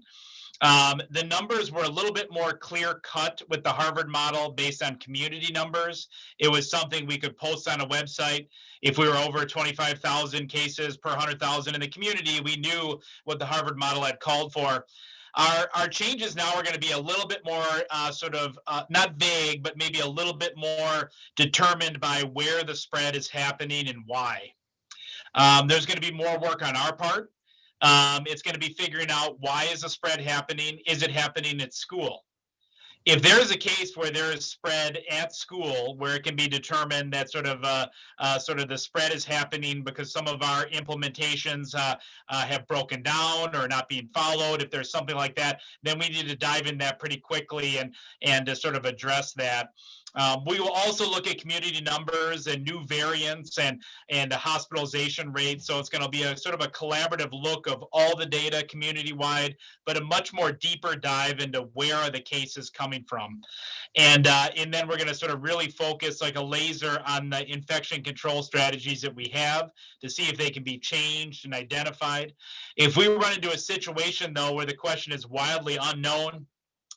The numbers were a little bit more clear cut with the Harvard model based on community numbers. It was something we could post on a website. If we were over 25,000 cases per 100,000 in the community, we knew what the Harvard model had called for. Our changes now are going to be a little bit more not vague, but maybe a little bit more determined by where the spread is happening and why. There's going to be more work on our part. It's going to be figuring out, why is the spread happening? Is it happening at school? If there is a case where there is spread at school, where it can be determined that sort of the spread is happening because some of our implementations have broken down or not being followed, if there's something like that, then we need to dive in that pretty quickly and to sort of address that. We will also look at community numbers and new variants and the hospitalization rates. So it's going to be a sort of a collaborative look of all the data community-wide, but a much more deeper dive into where are the cases coming from. And then we're going to sort of really focus like a laser on the infection control strategies that we have to see if they can be changed and identified. If we run into a situation, though, where the question is wildly unknown,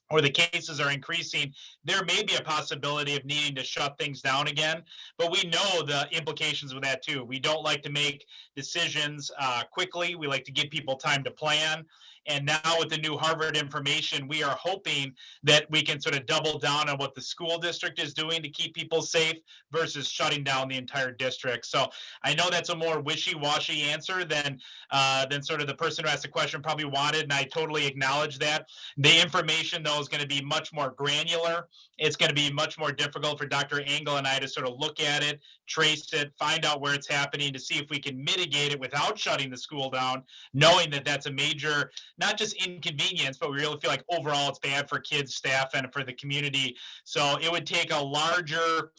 or the cases are increasing, there may be a possibility of needing to shut things down again. But we know the implications with that too. We don't like to make decisions quickly. We like to give people time to plan. And now with the new Harvard information, we are hoping that we can sort of double down on what the school district is doing to keep people safe versus shutting down the entire district. So I know that's a more wishy-washy answer than sort of the person who asked the question probably wanted, and I totally acknowledge that. The information, though, is going to be much more granular. It's going to be much more difficult for Dr. Engel and I to sort of look at it, trace it, find out where it's happening to see if we can mitigate it without shutting the school down, knowing that that's a major, not just inconvenience, but we really feel like overall it's bad for kids, staff, and for the community. So it would take a larger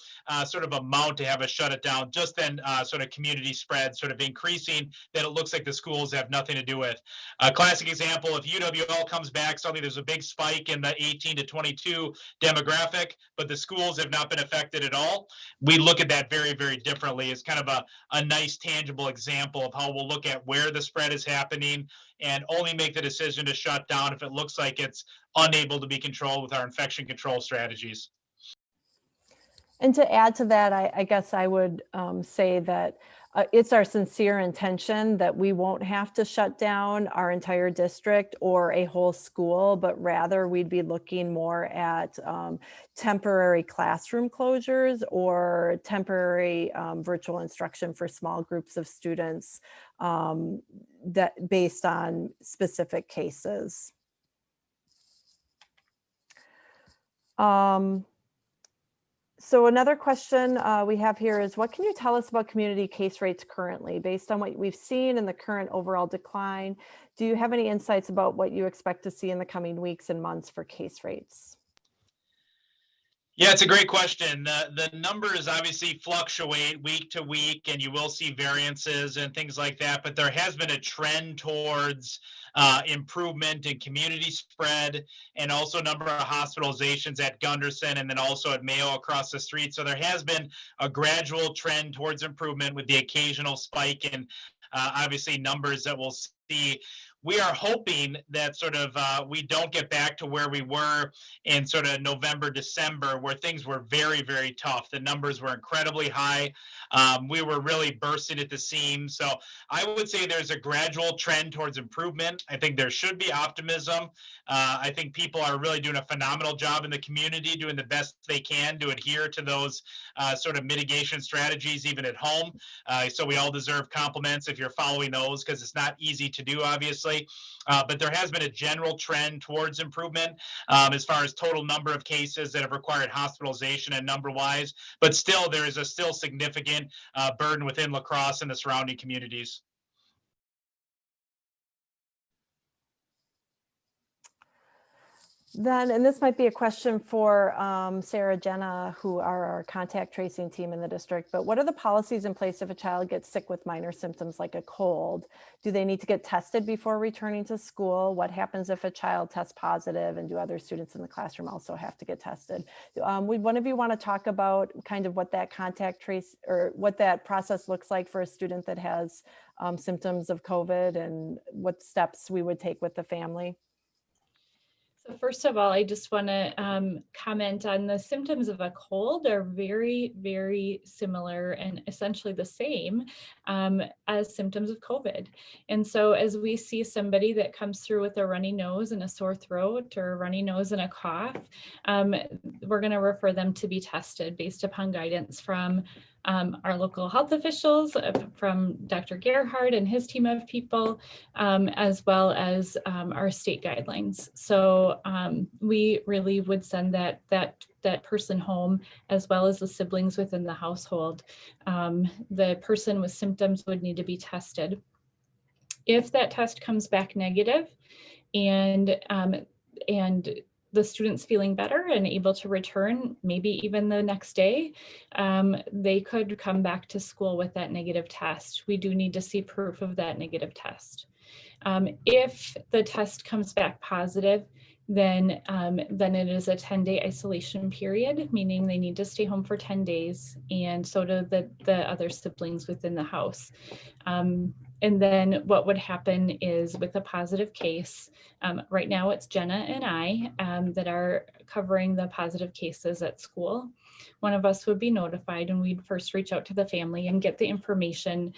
sort of amount to have us shut it down, just then sort of community spread sort of increasing that it looks like the schools have nothing to do with. A classic example, if UWL comes back, suddenly there's a big spike in the 18 to 22 demographic, but the schools have not been affected at all. We look at that very, very differently. It's kind of a nice tangible example of how we'll look at where the spread is happening and only make the decision to shut down if it looks like it's unable to be controlled with our infection control strategies. And to add to that, I guess I would say that it's our sincere intention that we won't have to shut down our entire district or a whole school, but rather we'd be looking more at temporary classroom closures or temporary virtual instruction for small groups of students that based on specific cases. So another question we have here is, what can you tell us about community case rates currently? Based on what we've seen in the current overall decline, do you have any insights about what you expect to see in the coming weeks and months for case rates? Yeah, it's a great question. The numbers obviously fluctuate week to week, and you will see variances and things like that, but there has been a trend towards improvement in community spread and also number of hospitalizations at Gundersen and then also at Mayo across the street. So there has been a gradual trend towards improvement with the occasional spike in obviously numbers that we'll see. We are hoping that sort of we don't get back to where we were in sort of November, December, where things were very, very tough. The numbers were incredibly high. We were really bursting at the seams. So I would say there's a gradual trend towards improvement. I think there should be optimism. I think people are really doing a phenomenal job in the community, doing the best they can to adhere to those sort of mitigation strategies, even at home. So we all deserve compliments if you're following those, because it's not easy to do, obviously. But there has been a general trend towards improvement as far as total number of cases that have required hospitalization and number-wise. But still, there is a still significant burden within La Crosse and the surrounding communities. Then, and this might be a question for Sarah, Jenna, who are our contact tracing team in the district, but what are the policies in place if a child gets sick with minor symptoms like a cold? Do they need to get tested before returning to school? What happens if a child tests positive, and do other students in the classroom also have to get tested? Would one of you want to talk about kind of what that contact trace or what that process looks like for a student that has symptoms of COVID and what steps we would take with the family? So first of all, I just want to comment on the symptoms of a cold are very, very similar and essentially the same as symptoms of COVID. And so as we see somebody that comes through with a runny nose and a sore throat or a runny nose and a cough, we're going to refer them to be tested based upon guidance from our local health officials, from Dr. Gerhard and his team of people, as well as our state guidelines. So we really would send that person home, as well as the siblings within the household. The person with symptoms would need to be tested. If that test comes back negative and the student's feeling better and able to return, maybe even the next day, they could come back to school with that negative test. We do need to see proof of that negative test. If the test comes back positive, then it is a 10-day isolation period, meaning they need to stay home for 10 days, and so do the other siblings within the house. And then what would happen is, with a positive case, right now it's Jenna and I that are covering the positive cases at school. One of us would be notified, and we'd first reach out to the family and get the information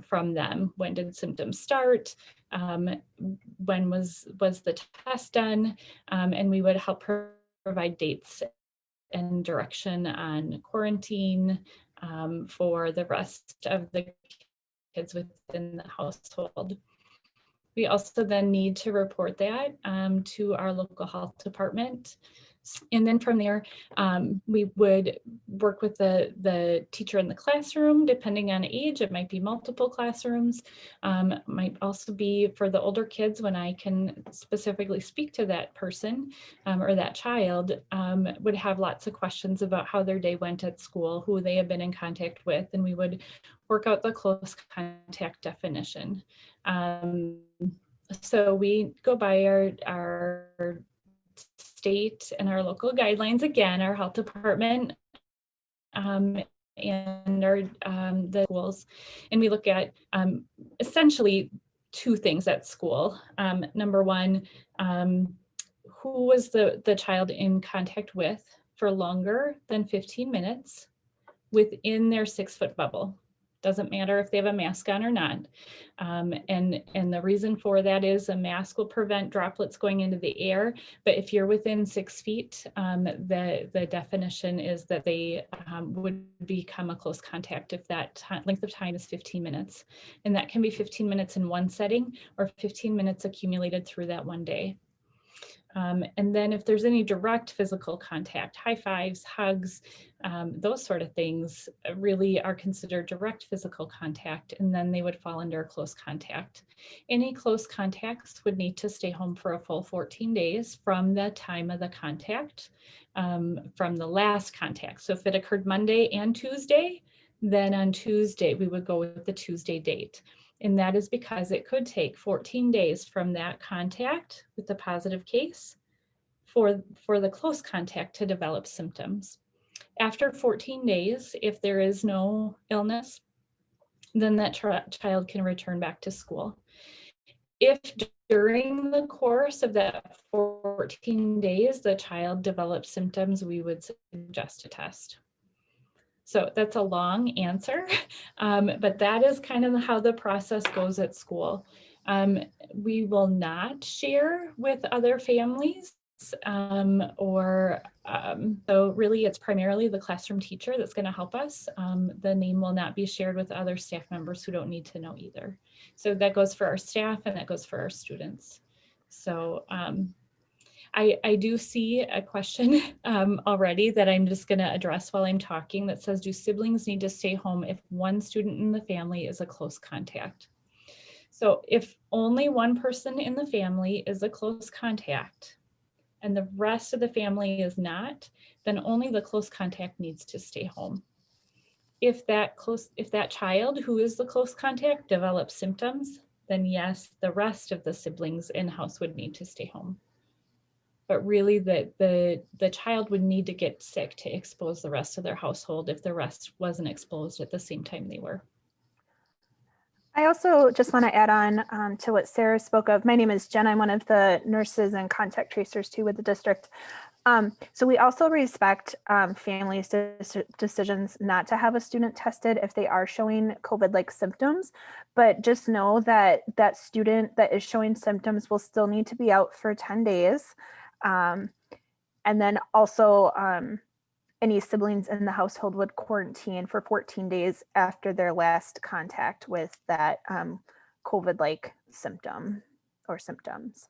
from them. When did symptoms start? When was the test done? And we would help provide dates and direction on quarantine for the rest of the kids within the household. We also then need to report that to our local health department. And then from there, we would work with the teacher in the classroom. Depending on age, it might be multiple classrooms. Might also be for the older kids, when I can specifically speak to that person or that child, would have lots of questions about how their day went at school, who they have been in contact with, and we would work out the close contact definition. So we go by our state and our local guidelines, again, our health department and our the schools, and we look at essentially two things at school. Number one, who was the child in contact with for longer than 15 minutes within their 6-foot bubble. Doesn't matter if they have a mask on or not. And the reason for that is a mask will prevent droplets going into the air. But if you're within 6 feet, the definition is that they would become a close contact if that length of time is 15 minutes. And that can be 15 minutes in one setting or 15 minutes accumulated through that one day. And then if there's any direct physical contact, high fives, hugs, those sort of things really are considered direct physical contact, and then they would fall under close contact. Any close contacts would need to stay home for a full 14 days from the time of the contact, from the last contact. So if it occurred Monday and Tuesday, then on Tuesday, we would go with the Tuesday date. And that is because it could take 14 days from that contact with the positive case for the close contact to develop symptoms. After 14 days, if there is no illness, then that child can return back to school. If during the course of that 14 days, the child develops symptoms, we would suggest a test. So that's a long answer, but that is kind of how the process goes at school. We will not share with other families so really it's primarily the classroom teacher that's going to help us. The name will not be shared with other staff members who don't need to know either. So that goes for our staff and that goes for our students. So I do see a question already that I'm just going to address while I'm talking that says, do siblings need to stay home if one student in the family is a close contact? So if only one person in the family is a close contact and the rest of the family is not, then only the close contact needs to stay home. If that child who is the close contact develops symptoms, then yes, the rest of the siblings in-house would need to stay home. But really the child would need to get sick to expose the rest of their household if the rest wasn't exposed at the same time they were. I also just want to add on to what Sarah spoke of. My name is Jen. I'm one of the nurses and contact tracers too with the district. So we also respect families' decisions not to have a student tested if they are showing COVID-like symptoms, but just know that that student that is showing symptoms will still need to be out for 10 days. And then also any siblings in the household would quarantine for 14 days after their last contact with that COVID-like symptom or symptoms.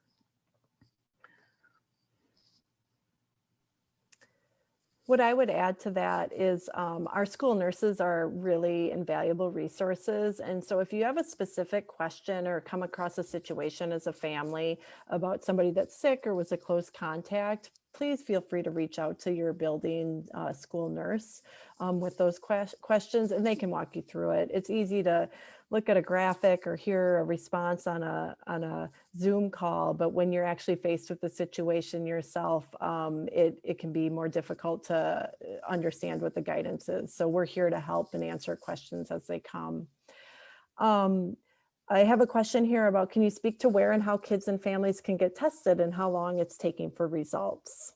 What I would add to that is our school nurses are really invaluable resources. And so if you have a specific question or come across a situation as a family about somebody that's sick or was a close contact, please feel free to reach out to your building school nurse with those questions, and they can walk you through it. It's easy to look at a graphic or hear a response on a Zoom call, but when you're actually faced with the situation yourself, it can be more difficult to understand what the guidance is. So we're here to help and answer questions as they come. I have a question here about, can you speak to where and how kids and families can get tested and how long it's taking for results?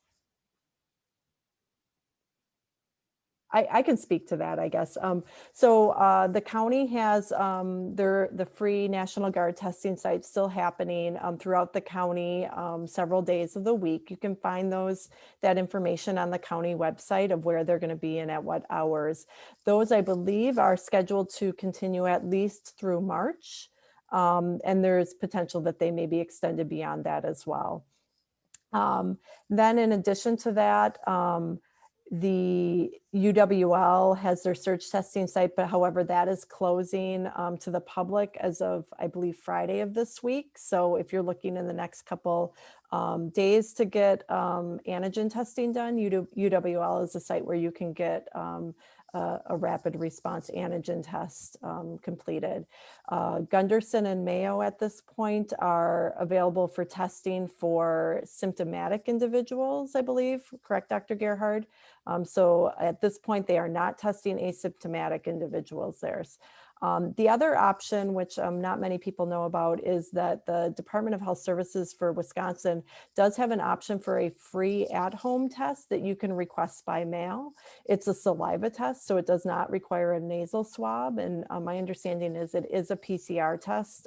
I can speak to that, I guess. The county has the free National Guard testing sites still happening throughout the county several days of the week. You can find that information on the county website of where they're going to be and at what hours. Those, I believe, are scheduled to continue at least through March, and there's potential that they may be extended beyond that as well. Then in addition to that, the UWL has their surge testing site, but however, that is closing to the public as of, I believe, Friday of this week. So if you're looking in the next couple days to get antigen testing done, UWL is a site where you can get a rapid response antigen test completed. Gundersen and Mayo at this point are available for testing for symptomatic individuals, I believe. Correct, Dr. Gerhard? So at this point, they are not testing asymptomatic individuals there. The other option, which not many people know about, is that the Department of Health Services for Wisconsin does have an option for a free at-home test that you can request by mail. It's a saliva test, so it does not require a nasal swab. And my understanding is it is a PCR test.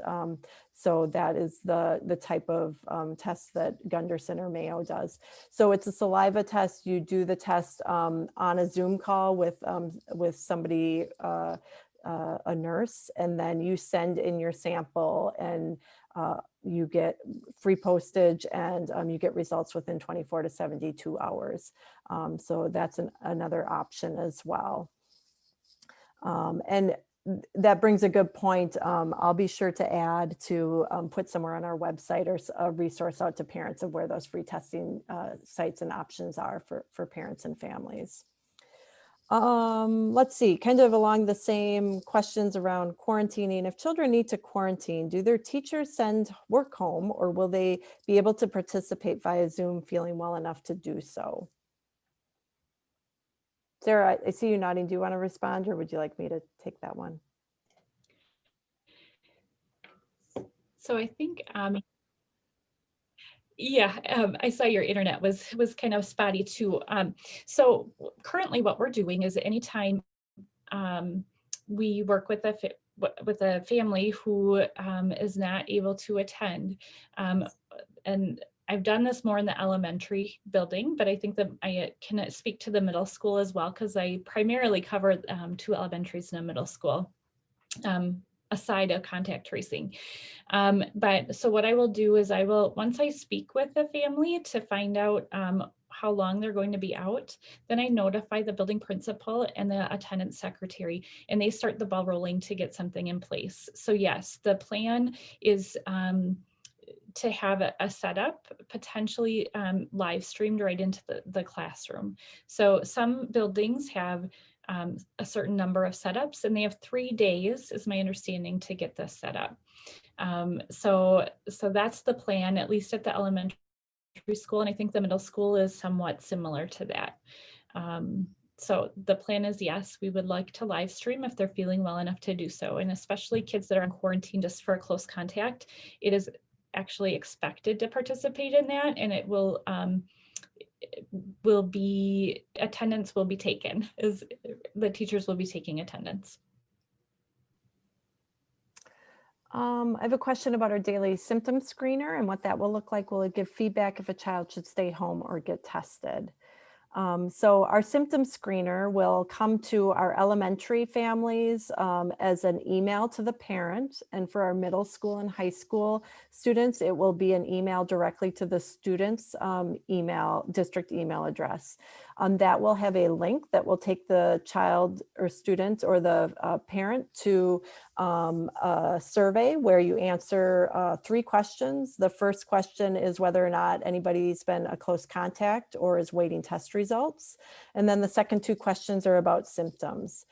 So that is the type of test that Gundersen or Mayo does. So it's a saliva test. You do the test on a Zoom call with somebody, a nurse, and then you send in your sample, and you get free postage, and you get results within 24 to 72 hours. So that's another option as well. And that brings a good point. I'll be sure to add to put somewhere on our website or a resource out to parents of where those free testing sites and options are for parents and families. Let's see, kind of along the same questions around quarantining. If children need to quarantine, do their teachers send work home, or will they be able to participate via Zoom feeling well enough to do so? Sarah, I see you nodding. Do you want to respond, or would you like me to take that one? So I think, I saw your internet was kind of spotty too. So currently what we're doing is anytime we work with a family who is not able to attend, and I've done this more in the elementary building, but I think that I can speak to the middle school as well, because I primarily cover 2 elementaries and a middle school, aside of contact tracing. But so what I will do is once I speak with the family to find out how long they're going to be out, then I notify the building principal and the attendance secretary, and they start the ball rolling to get something in place. So yes, the plan is to have a setup potentially live streamed right into the classroom. So some buildings have a certain number of setups, and they have 3 days, is my understanding, to get this set up. So that's the plan, at least at the elementary school, and I think the middle school is somewhat similar to that. So the plan is, yes, we would like to live stream if they're feeling well enough to do so, and especially kids that are in quarantine just for a close contact, it is actually expected to participate in that, and it will be, attendance will be taken, as the teachers will be taking attendance. I have a question about our daily symptom screener and what that will look like. Will it give feedback if a child should stay home or get tested? So our symptom screener will come to our elementary families as an email to the parent. And for our middle school and high school students, it will be an email directly to the student's district email address. That will have a link that will take the child or student or the parent to a survey where you answer 3 questions. The first question is whether or not anybody's been a close contact or is waiting test results. And then the second 2 questions are about symptoms.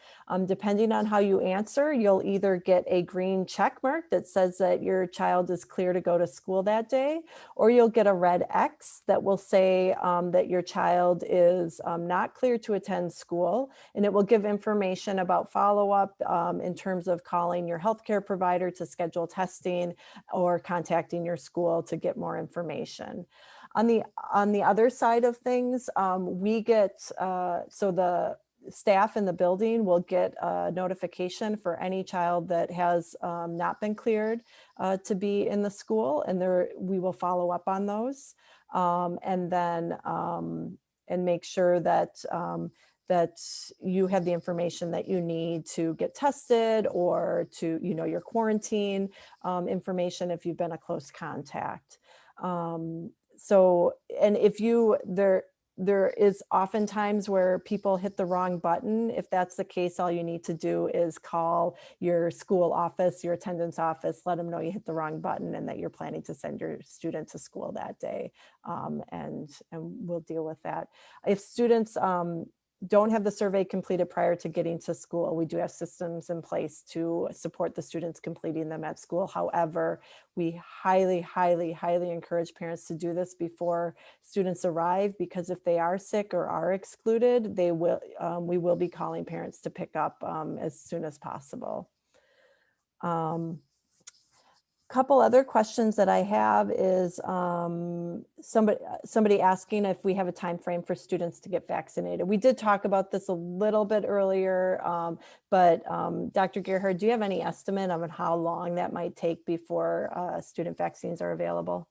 Depending on how you answer, you'll either get a green check mark that says that your child is clear to go to school that day, or you'll get a red X that will say that your child is not clear to attend school, and it will give information about follow-up in terms of calling your healthcare provider to schedule testing or contacting your school to get more information. On the other side of things, we get, so the staff in the building will get a notification for any child that has not been cleared to be in the school, and we will follow up on those, and then and make sure that that you have the information that you need to get tested, or to, your quarantine information if you've been a close contact. So, and if there is oftentimes where people hit the wrong button. If that's the case, all you need to do is call your school office, your attendance office, let them know you hit the wrong button and that you're planning to send your student to school that day, and we'll deal with that. If students don't have the survey completed prior to getting to school, we do have systems in place to support the students completing them at school. However, we highly, highly, highly encourage parents to do this before students arrive, because if they are sick or are excluded, we will be calling parents to pick up as soon as possible. Couple other questions that I have is somebody asking if we have a time frame for students to get vaccinated. We did talk about this a little bit earlier, but Dr. Gerhard, do you have any estimate on how long that might take before student vaccines are available?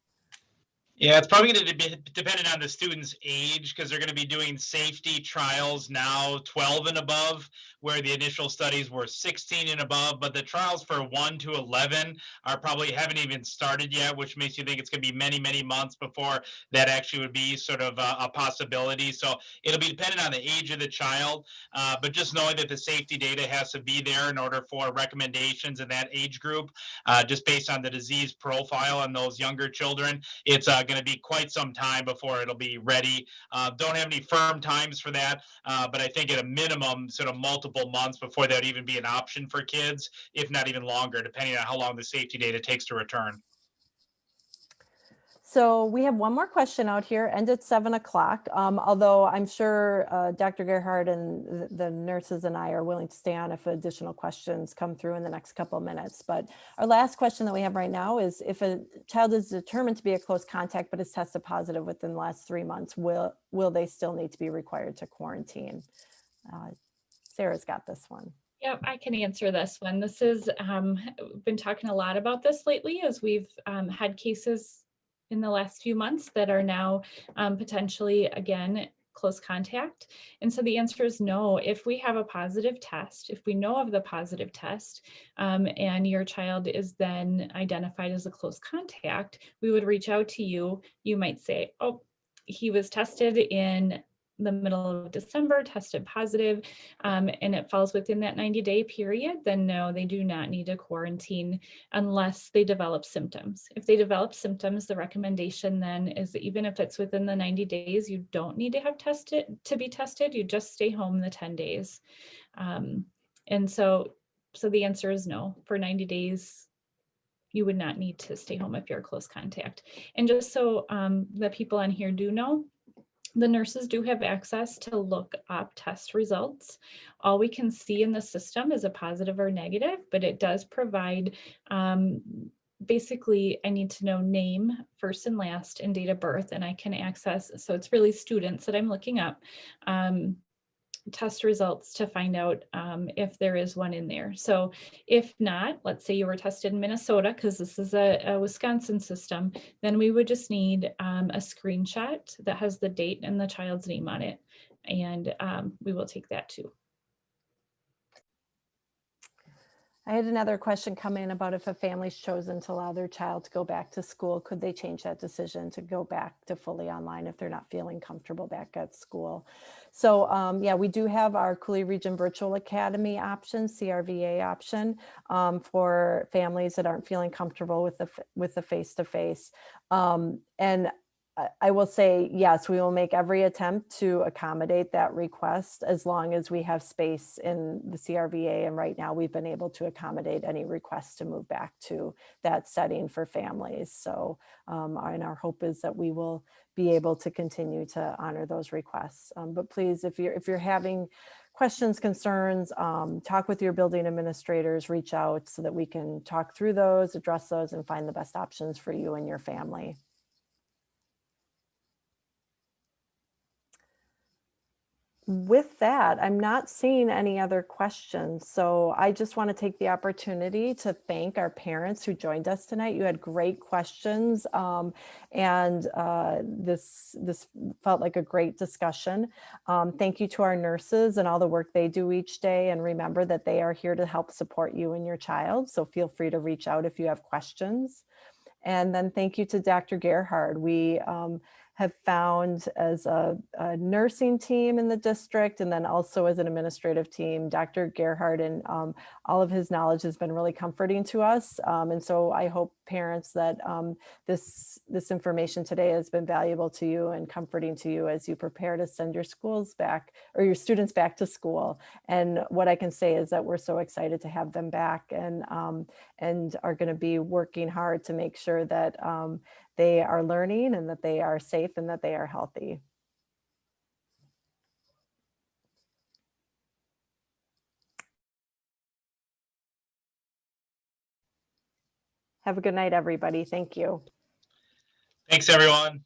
Yeah, it's probably going to be dependent on the student's age, because they're going to be doing safety trials now 12 and above, where the initial studies were 16 and above, but the trials for 1 to 11 haven't even started yet, which makes you think it's going to be many, many months before that actually would be sort of a possibility. So it'll be dependent on the age of the child, but just knowing that the safety data has to be there in order for recommendations in that age group, just based on the disease profile on those younger children, it's going to be quite some time before it'll be ready. Don't have any firm times for that, but I think at a minimum, sort of multiple months before that would even be an option for kids, if not even longer, depending on how long the safety data takes to return. So we have one more question out here, and it's 7 o'clock. Although I'm sure Dr. Gerhard and the nurses and I are willing to stay on if additional questions come through in the next couple of minutes. But our last question that we have right now is, if a child is determined to be a close contact but is tested positive within the last 3 months, will they still need to be required to quarantine? Sarah's got this one. Yep, I can answer this one. This is, been talking a lot about this lately, as we've had cases in the last few months that are now potentially, again, close contact. And so the answer is no. If we have a positive test, if we know of the positive test, and your child is then identified as a close contact, we would reach out to you. You might say, oh, he was tested in the middle of December, tested positive, and it falls within that 90-day period, then no, they do not need to quarantine unless they develop symptoms. If they develop symptoms, the recommendation then is that even if it's within the 90 days, you don't need to have be tested, you just stay home the 10 days. And so the answer is no. For 90 days, you would not need to stay home if you're a close contact. And just so the people on here do know, the nurses do have access to look up test results. All we can see in the system is a positive or negative, but it does provide, basically, I need to know name, first and last, and date of birth, and I can access, so it's really students that I'm looking up. test results to find out if there is one in there. So if not, let's say you were tested in Minnesota, because this is a Wisconsin system, then we would just need a screenshot that has the date and the child's name on it. And we will take that too. I had another question come in about if a family's chosen to allow their child to go back to school, could they change that decision to go back to fully online if they're not feeling comfortable back at school? So yeah, we do have our Coulee Region Virtual Academy option, CRVA option, for families that aren't feeling comfortable with the face-to-face. And I will say, yes, we will make every attempt to accommodate that request as long as we have space in the CRVA. And right now we've been able to accommodate any requests to move back to that setting for families. So, and our hope is that we will be able to continue to honor those requests. But please, if you're having questions, concerns, talk with your building administrators, reach out so that we can talk through those, address those, and find the best options for you and your family. With that, I'm not seeing any other questions. So I just want to take the opportunity to thank our parents who joined us tonight. You had great questions, and this felt like a great discussion. Thank you to our nurses and all the work they do each day. And remember that they are here to help support you and your child. So feel free to reach out if you have questions. And then thank you to Dr. Gerhard. We have found as a nursing team in the district and then also as an administrative team, Dr. Gerhard and all of his knowledge has been really comforting to us. And so I hope parents that this information today has been valuable to you and comforting to you as you prepare to send your schools back or your students back to school. And what I can say is that we're so excited to have them back and are going to be working hard to make sure that they are learning and that they are safe and that they are healthy. Have a good night, everybody. Thank you. Thanks, everyone.